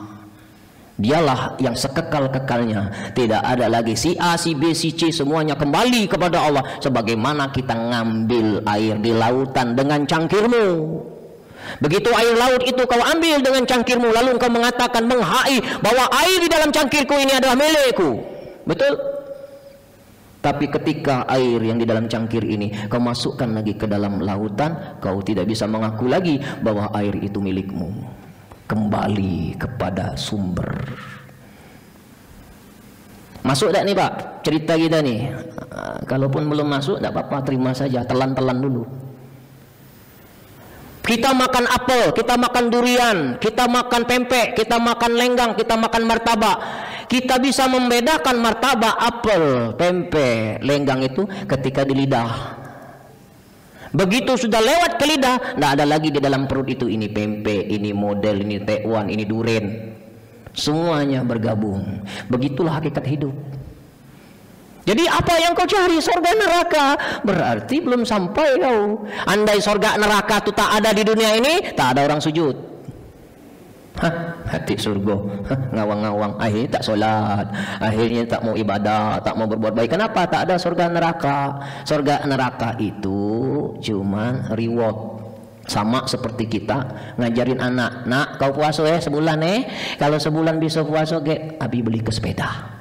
Dialah yang sekekal-kekalnya. Tidak ada lagi si A, si B, si C, semuanya kembali kepada Allah. Sebagaimana kita ngambil air di lautan dengan cangkirmu. Begitu air laut itu kau ambil dengan cangkirmu, lalu kau mengatakan, menghai bahwa air di dalam cangkirku ini adalah milikku. Betul? Tapi ketika air yang di dalam cangkir ini kau masukkan lagi ke dalam lautan, kau tidak bisa mengaku lagi bahwa air itu milikmu. Kembali kepada sumber. Masuk tak nih Pak cerita kita nih? Kalaupun belum masuk tak apa-apa, terima saja, telan-telan dulu. Kita makan apel, kita makan durian, kita makan pempek, kita makan lenggang, kita makan martabak. Kita bisa membedakan martabak, apel, pempek, lenggang itu ketika di lidah. Begitu sudah lewat ke lidah, tidak ada lagi di dalam perut itu. Ini pempek, ini model, ini tekwan, ini duren. Semuanya bergabung. Begitulah hakikat hidup. Jadi apa yang kau cari? Surga neraka. Berarti belum sampai kau. Andai surga neraka itu tak ada di dunia ini, tak ada orang sujud. Hati surga, ngawang-ngawang, akhirnya tak solat, akhirnya tak mau ibadah, tak mau berbuat baik. Kenapa? Tak ada surga neraka. Surga neraka itu cuman reward. Sama seperti kita ngajarin anak, nak kau puasa ya sebulan kalau sebulan bisa puasa abi beli ke sepeda.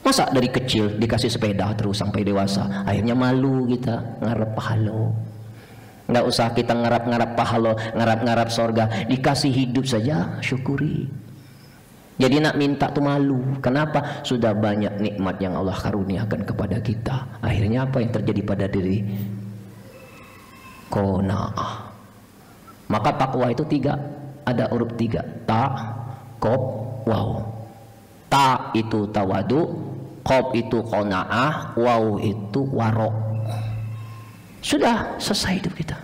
Masa dari kecil dikasih sepeda terus sampai dewasa, akhirnya malu kita ngarep pahala. Nggak usah kita ngarap-ngarap pahala, ngarap-ngarap sorga, dikasih hidup saja syukuri. Jadi nak minta tuh malu. Kenapa? Sudah banyak nikmat yang Allah karuniakan kepada kita. Akhirnya apa yang terjadi pada diri? Qanaah. Maka takwa itu 3, ada huruf 3, ta, qaf, waw. Ta itu tawadu, qaf itu qanaah, waw itu warok. Sudah selesai hidup kita.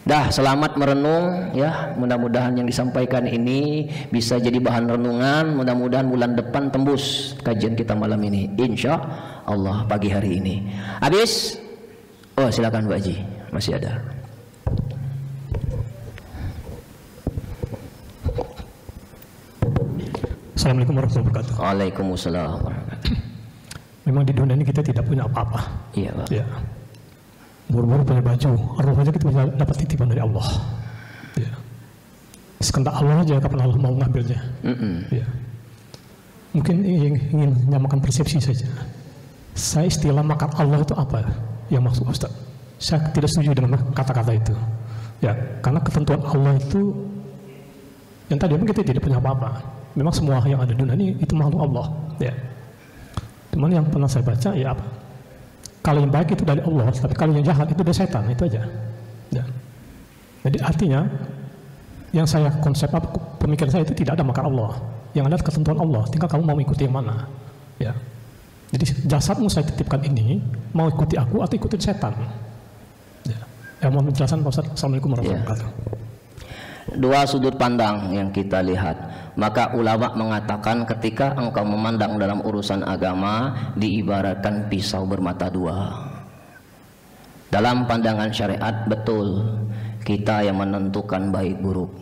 Dah, selamat merenung ya. Mudah-mudahan yang disampaikan ini bisa jadi bahan renungan. Mudah-mudahan bulan depan tembus kajian kita malam ini, insya Allah pagi hari ini. Habis? Oh silakan Pak Haji, masih ada. Assalamualaikum warahmatullahi wabarakatuh. Waalaikumsalam warahmatullahi wabarakatuh. Memang di dunia ini kita tidak punya apa-apa. Iya, Pak. Ya. Buru-buru punya baju, arwah aja kita bisa dapat titipan dari Allah. Ya. Sekendak Allah aja kapan Allah mau ngambilnya. Ya. Mungkin ingin menyamakan persepsi saja. Saya istilah makan Allah itu apa yang maksud Ustaz? Saya tidak setuju dengan kata-kata itu. Ya, karena ketentuan Allah itu yang tadi memang kita tidak punya apa-apa. Memang semua yang ada di dunia ini itu makhluk Allah. Ya. Cuman yang pernah saya baca ya apa? Kalau yang baik itu dari Allah, tapi kalau yang jahat itu dari setan, itu aja. Ya. Jadi artinya yang saya konsep pemikiran saya itu tidak ada makar Allah. Yang ada ketentuan Allah. Tinggal kamu mau ikuti yang mana. Ya. Jadi jasadmu saya titipkan ini, mau ikuti aku atau ikuti setan. Ya. Mau menjelaskan Pak Ustaz. Assalamualaikum warahmatullahi wabarakatuh. Dua sudut pandang yang kita lihat. Maka ulama mengatakan ketika engkau memandang dalam urusan agama diibaratkan pisau bermata dua. Dalam pandangan syariat betul kita yang menentukan baik buruk.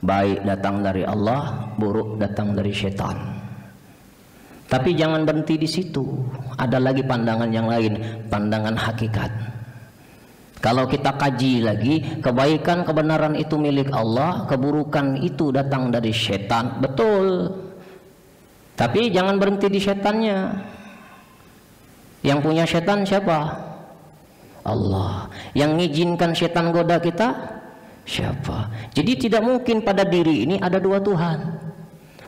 Baik datang dari Allah, buruk datang dari syaitan. Tapi jangan berhenti di situ. Ada lagi pandangan yang lain, pandangan hakikat. Kalau kita kaji lagi, kebaikan kebenaran itu milik Allah, keburukan itu datang dari syaitan. Betul. Tapi jangan berhenti di syaitannya. Yang punya syaitan siapa? Allah. Yang mengizinkan syaitan goda kita siapa? Jadi tidak mungkin pada diri ini ada dua Tuhan.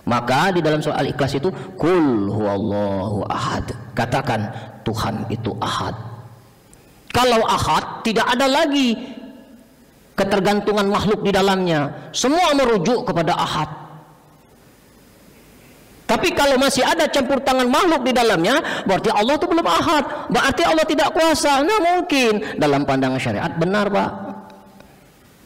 Maka di dalam surah Al-Ikhlas itu Qul huwallahu ahad. Katakan Tuhan itu ahad. Kalau ahad tidak ada lagi ketergantungan makhluk di dalamnya. Semua merujuk kepada ahad. Tapi kalau masih ada campur tangan makhluk di dalamnya, berarti Allah itu belum ahad. Berarti Allah tidak kuasa. Nah mungkin dalam pandangan syariat benar, Pak.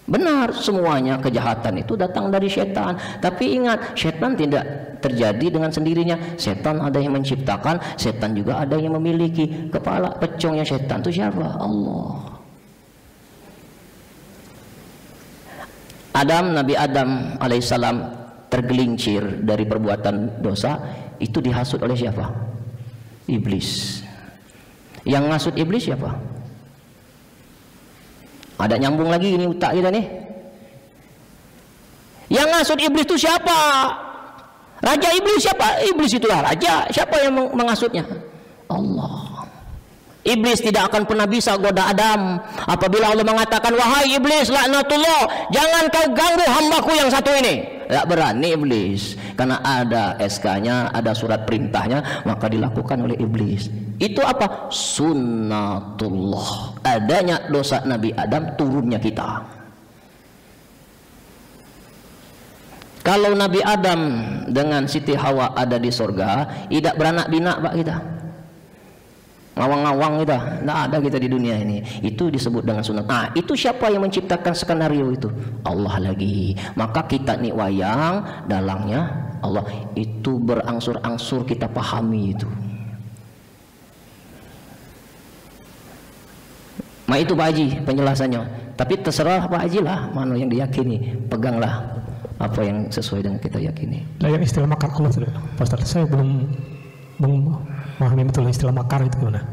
Benar, semuanya kejahatan itu datang dari setan. Tapi ingat, setan tidak terjadi dengan sendirinya. Setan ada yang menciptakan, setan juga ada yang memiliki. Kepala pecongnya setan itu siapa? Allah. Nabi Adam alaihissalam tergelincir dari perbuatan dosa, itu dihasut oleh siapa? Iblis. Yang ngasut iblis siapa? Ada nyambung lagi ini utak kita nih. Yang ngasut iblis itu siapa? Raja iblis siapa? Iblis itulah raja. Siapa yang mengasutnya? Allah. Iblis tidak akan pernah bisa goda Adam. Apabila Allah mengatakan, wahai iblis laknatullah, jangan kau ganggu hambaku yang satu ini. Tidak berani iblis. Karena ada SK-nya, ada surat perintahnya, maka dilakukan oleh iblis. Itu apa? Sunnatullah. Adanya dosa Nabi Adam, turunnya kita. Kalau Nabi Adam dengan Siti Hawa ada di surga, tidak beranak pinak Pak kita. Ngawang-ngawang kita, tidak ada kita di dunia ini. Itu disebut dengan sunat. Nah, itu siapa yang menciptakan skenario itu? Allah lagi. Maka kita nih wayang, dalangnya Allah. Itu berangsur-angsur kita pahami itu. Nah itu Pak Haji penjelasannya. Tapi terserah Pak Haji lah, mana yang diyakini. Peganglah apa yang sesuai dengan kita yakini. Lah yang istilah makar Allah sudah, Pak Ustaz, saya belum memahami betul istilah makar itu gimana?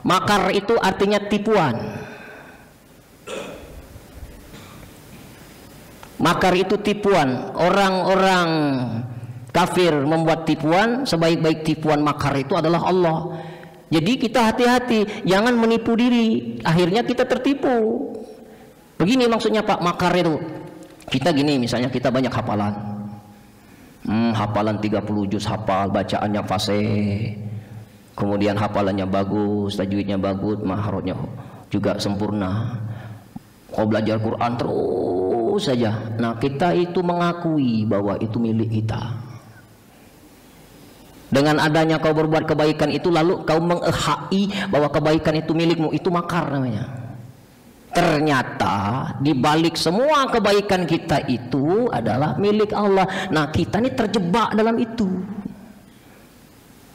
Makar itu artinya tipuan. Makar itu tipuan. Orang-orang kafir membuat tipuan, sebaik-baik tipuan makar itu adalah Allah. Jadi kita hati-hati, jangan menipu diri. Akhirnya kita tertipu. Begini maksudnya Pak, makar itu. Kita gini, misalnya kita banyak hafalan. Hafalan 30 juz hafal, bacaannya fasih. Kemudian hafalannya bagus, tajwidnya bagus, mahrojnya juga sempurna. Kau belajar Quran terus saja. Nah, kita itu mengakui bahwa itu milik kita. Dengan adanya kau berbuat kebaikan itu, lalu kau mengehai bahwa kebaikan itu milikmu, itu makar namanya. Ternyata di balik semua kebaikan kita itu adalah milik Allah. Nah, kita ini terjebak dalam itu.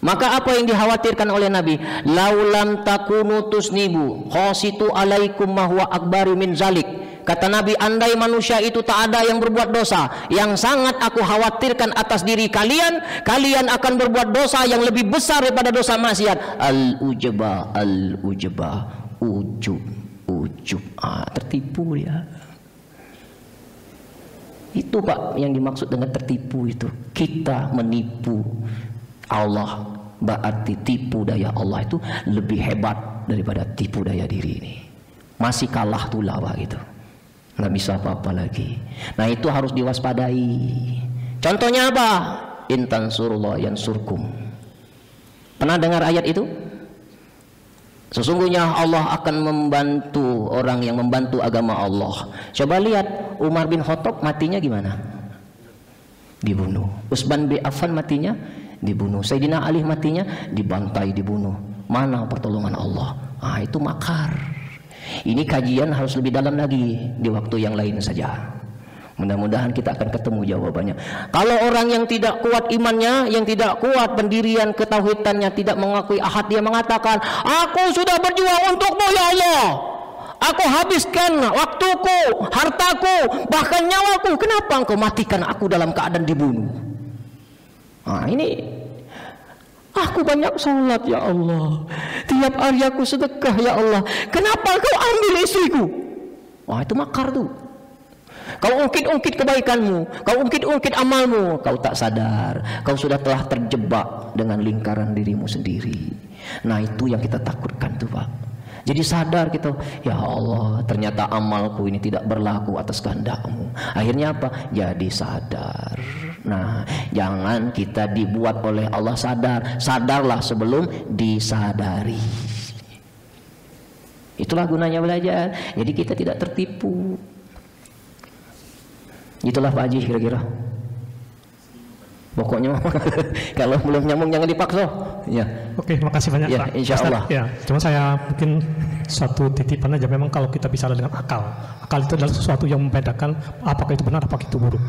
Maka apa yang dikhawatirkan oleh Nabi? Laulam takunu tusnibu khasitu alaikum ma huwa akbaru min zalik. Kata Nabi, andai manusia itu tak ada yang berbuat dosa, yang sangat aku khawatirkan atas diri kalian, kalian akan berbuat dosa yang lebih besar daripada dosa maksiat. Al-ujba, al-ujba, ujub, ujub. Tertipu ya. Itu Pak yang dimaksud dengan tertipu itu. Kita menipu Allah, berarti tipu daya Allah itu lebih hebat daripada tipu daya diri ini. Masih kalah tulah Pak gitu. Nggak bisa apa-apa lagi. Nah itu harus diwaspadai. Contohnya apa? In tansurullah yansurkum. Pernah dengar ayat itu? Sesungguhnya Allah akan membantu orang yang membantu agama Allah. Coba lihat Umar bin Khattab matinya gimana? Dibunuh. Utsman bin Affan matinya dibunuh. Sayyidina Ali matinya dibantai, dibunuh. Mana pertolongan Allah? Itu makar. Ini kajian harus lebih dalam lagi di waktu yang lain saja. Mudah-mudahan kita akan ketemu jawabannya. Kalau orang yang tidak kuat imannya, yang tidak kuat pendirian ketauhidannya, tidak mengakui ahad, dia mengatakan, aku sudah berjuang untukmu ya Allah, aku habiskan waktuku, hartaku, bahkan nyawaku, kenapa engkau matikan aku dalam keadaan dibunuh? Ini aku banyak sholat ya Allah, tiap hari aku sedekah ya Allah, kenapa kau ambil istriku? Itu makar tuh. Kau ungkit-ungkit kebaikanmu, kau ungkit-ungkit amalmu, kau tak sadar kau sudah telah terjebak dengan lingkaran dirimu sendiri. Nah itu yang kita takutkan tuh Pak. Jadi sadar kita, ya Allah ternyata amalku ini tidak berlaku atas kehendakmu. Akhirnya apa? Jadi sadar. Nah jangan kita dibuat oleh Allah sadar. Sadarlah sebelum disadari. Itulah gunanya belajar. Jadi kita tidak tertipu. Itulah Pak Haji kira-kira. Pokoknya kalau belum nyambung jangan dipaksa. Ya. Oke, makasih banyak ya, Pak. Insya Allah. Ya, cuma saya mungkin satu titipan aja. Memang kalau kita bicara dengan akal, akal itu adalah sesuatu yang membedakan apakah itu benar, apakah itu buruk.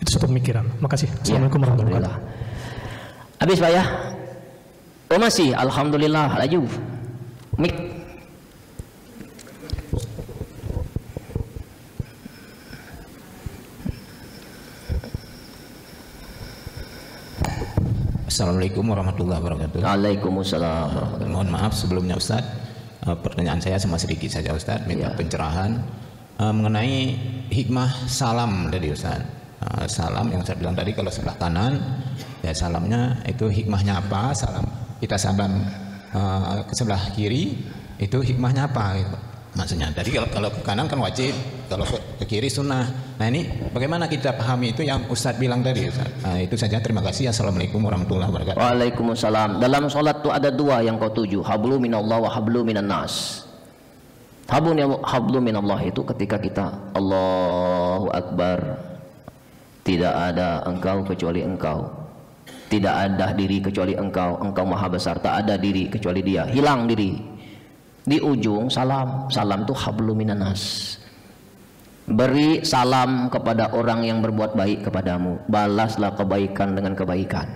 Itu satu pemikiran. Makasih. Assalamualaikum warahmatullahi wabarakatuh. Habis Pak ya? Masih. Alhamdulillah. Laju. Mik. Assalamualaikum warahmatullahi wabarakatuh. Waalaikumsalam. Mohon maaf sebelumnya Ustadz, pertanyaan saya cuma sedikit saja Ustadz, minta pencerahan mengenai hikmah salam tadi Ustadz. Salam yang saya bilang tadi kalau sebelah kanan, ya salamnya itu hikmahnya apa? Salam kita salam ke sebelah kiri itu hikmahnya apa? Gitu. Maksudnya tadi kalau ke kanan kan wajib, kalau ke kiri sunnah. Nah ini bagaimana kita pahami itu yang Ustadz bilang tadi Ustadz? Nah, itu saja, terima kasih. Assalamualaikum warahmatullahi wabarakatuh. Waalaikumsalam. Dalam sholat itu ada dua yang kau tuju, hablu minallah wa hablu minan nas. Hablu minallah itu ketika kita Allahu Akbar, tidak ada engkau kecuali engkau, tidak ada diri kecuali engkau, engkau maha besar, tak ada diri kecuali dia, hilang diri. Di ujung salam, salam itu hablu minan nas. Beri salam kepada orang yang berbuat baik kepadamu, balaslah kebaikan dengan kebaikan.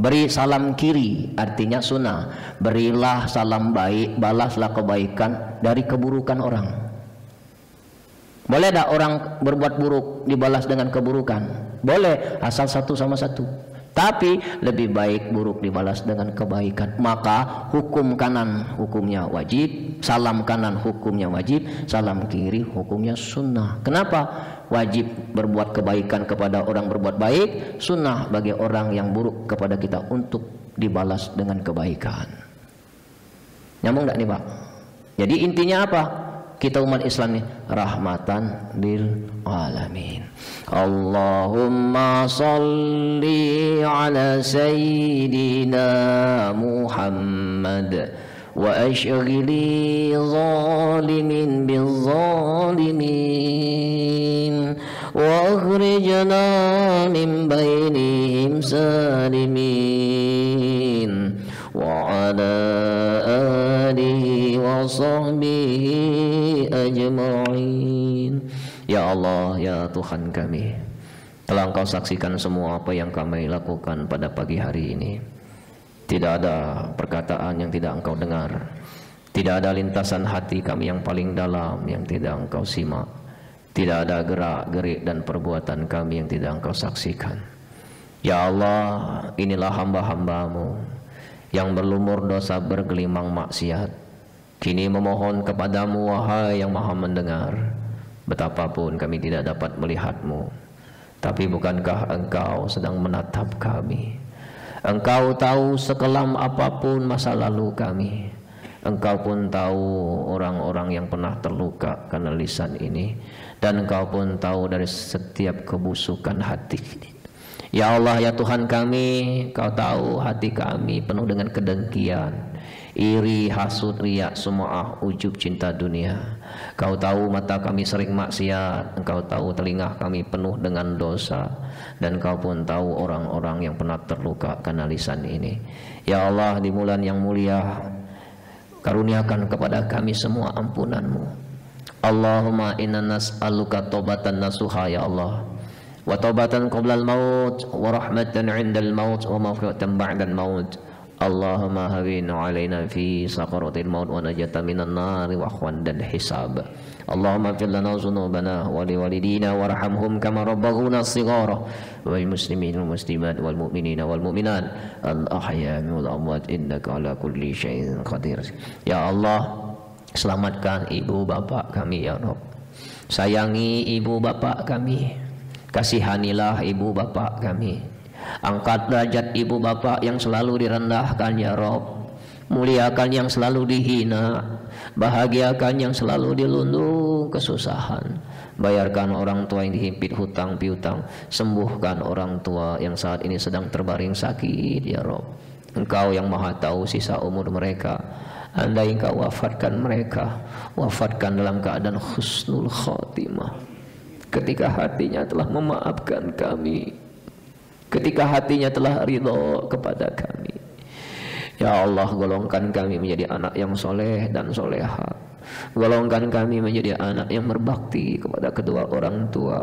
Beri salam kiri, artinya sunnah. Berilah salam baik, balaslah kebaikan dari keburukan orang. Boleh tak orang berbuat buruk dibalas dengan keburukan? Boleh, asal satu sama satu. Tapi lebih baik buruk dibalas dengan kebaikan. Maka hukum kanan hukumnya wajib, salam kanan hukumnya wajib, salam kiri hukumnya sunnah. Kenapa? Wajib berbuat kebaikan kepada orang berbuat baik, sunnah bagi orang yang buruk kepada kita untuk dibalas dengan kebaikan. Nyambung nggak nih Pak? Jadi intinya apa? Kita umat Islam nih rahmatan lil alamin. Allahumma salli ala sayyidina Muhammad wa ashghili zalimin bil zalimin wa akhrijna min bainihim salimin wa ala alihi wa sahbihi ajma'in. Ya Allah, ya Tuhan kami, telah Engkau saksikan semua apa yang kami lakukan pada pagi hari ini. Tidak ada perkataan yang tidak Engkau dengar, Tidak ada lintasan hati kami yang paling dalam yang tidak Engkau simak. Tidak ada gerak-gerik dan perbuatan kami yang tidak Engkau saksikan. Ya Allah, inilah hamba-hamba-Mu yang berlumur dosa bergelimang maksiat. Kini memohon kepadamu, wahai yang maha mendengar. Betapapun kami tidak dapat melihat-Mu, tapi bukankah Engkau sedang menatap kami? Engkau tahu sekelam apapun masa lalu kami. Engkau pun tahu orang-orang yang pernah terluka karena lisan ini, dan Engkau pun tahu dari setiap kebusukan hati ini. Ya Allah, ya Tuhan kami, Kau tahu hati kami penuh dengan kedengkian, iri, hasud, riak, sum'ah, ujub, cinta dunia. Kau tahu mata kami sering maksiat, Engkau tahu telinga kami penuh dengan dosa, dan Kau pun tahu orang-orang yang pernah terluka karena lisan ini. Ya Allah, di bulan yang mulia, karuniakan kepada kami semua ampunan-Mu. Allahumma inna nas'aluka taubatan nasuha ya Allah, wa taubatan qoblal maut, wa rahmatan indal maut, wa maghfiratan ba'dal maut. Allahumma hawin alaina fi sakaratil maut wa najatan minan nar wa akhwan dan hisab. Allahumma fir lana dzunubana wa liwalidina warhamhum kama rabbaghuna shighara wal muslimin wal muslimat wal mu'minina wal mu'minat al ahya'i wal amwat innaka ala kulli syai'in qadir. Ya Allah, selamatkan ibu bapak kami ya Rabb. Sayangi ibu bapak kami, kasihanilah ibu bapak kami. Angkat derajat ibu bapak yang selalu direndahkan ya Rabb. Muliakan yang selalu dihina, bahagiakan yang selalu dilundung kesusahan. Bayarkan orang tua yang dihimpit hutang piutang, sembuhkan orang tua yang saat ini sedang terbaring sakit ya Rabb. Engkau yang maha tahu sisa umur mereka. Andai Engkau wafatkan mereka, wafatkan dalam keadaan husnul khatimah, ketika hatinya telah memaafkan kami, ketika hatinya telah ridho kepada kami. Ya Allah, golongkan kami menjadi anak yang soleh dan soleha. Golongkan kami menjadi anak yang berbakti kepada kedua orang tua.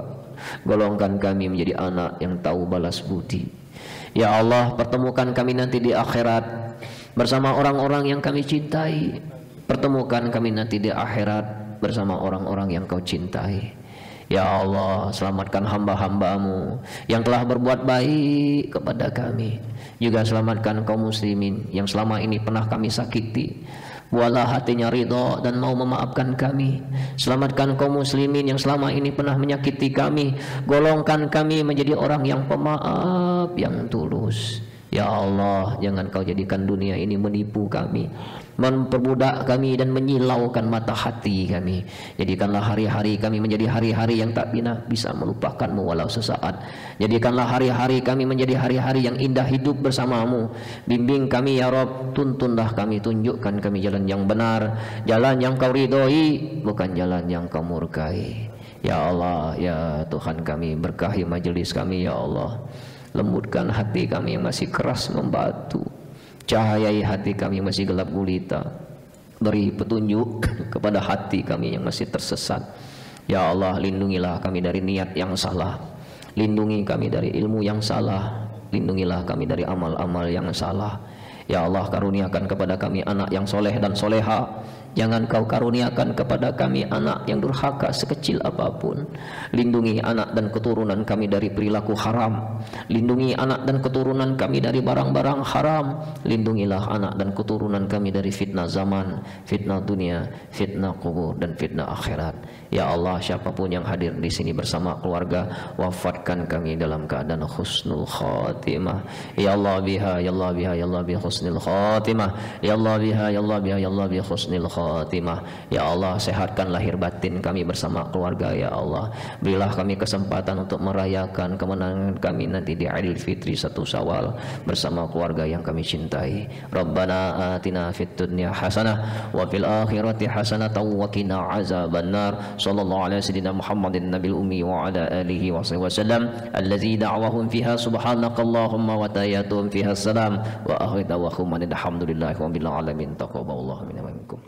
Golongkan kami menjadi anak yang tahu balas budi. Ya Allah, pertemukan kami nanti di akhirat bersama orang-orang yang kami cintai. Pertemukan kami nanti di akhirat bersama orang-orang yang Kau cintai. Ya Allah, selamatkan hamba-hamba-Mu yang telah berbuat baik kepada kami. Juga selamatkan kaum muslimin yang selama ini pernah kami sakiti. Buatlah hatinya ridho dan mau memaafkan kami. Selamatkan kaum muslimin yang selama ini pernah menyakiti kami. Golongkan kami menjadi orang yang pemaaf, yang tulus. Ya Allah, jangan Kau jadikan dunia ini menipu kami, memperbudak kami dan menyilaukan mata hati kami. Jadikanlah hari-hari kami menjadi hari-hari yang tak bisa melupakan-Mu walau sesaat. Jadikanlah hari-hari kami menjadi hari-hari yang indah hidup bersama-Mu. Bimbing kami ya Rabb, tuntunlah kami, tunjukkan kami jalan yang benar, jalan yang Kau ridhoi, bukan jalan yang Kau murkai. Ya Allah, ya Tuhan kami, berkahi majelis kami ya Allah. Lembutkan hati kami yang masih keras membatu, cahayai hati kami yang masih gelap gulita. Beri petunjuk kepada hati kami yang masih tersesat. Ya Allah, lindungilah kami dari niat yang salah, lindungi kami dari ilmu yang salah, lindungilah kami dari amal-amal yang salah. Ya Allah, karuniakan kepada kami anak yang soleh dan soleha. Jangan Kau karuniakan kepada kami anak yang durhaka sekecil apapun. Lindungi anak dan keturunan kami dari perilaku haram. Lindungi anak dan keturunan kami dari barang-barang haram. Lindungilah anak dan keturunan kami dari fitnah zaman, fitnah dunia, fitnah kubur dan fitnah akhirat. Ya Allah, siapapun yang hadir di sini bersama keluarga, wafatkan kami dalam keadaan husnul khatimah. Ya Allah biha, ya Allah biha, ya Allah biha husnul khatimah. Ya Allah biha, ya Allah biha, ya Allah biha husnul khatimah. Ya Allah, sehatkan lahir batin kami bersama keluarga ya Allah. Berilah kami kesempatan untuk merayakan kemenangan kami nanti di Idul Fitri 1 Syawal bersama keluarga yang kami cintai. Rabbana atina fid dunya hasanah wa fil akhirati hasanah wa qina azabannar. Sallallahu alaihi wasallam Muhammadin nabil ummi wa ala alihi wa sahbihi wasallam allazi da'wahum fiha subhanakallahumma wa tayyatuhum fiha salam wa akhiru da'wahum alhamdulillahi rabbil alamin. Taqabbalallahu minna wa minkum.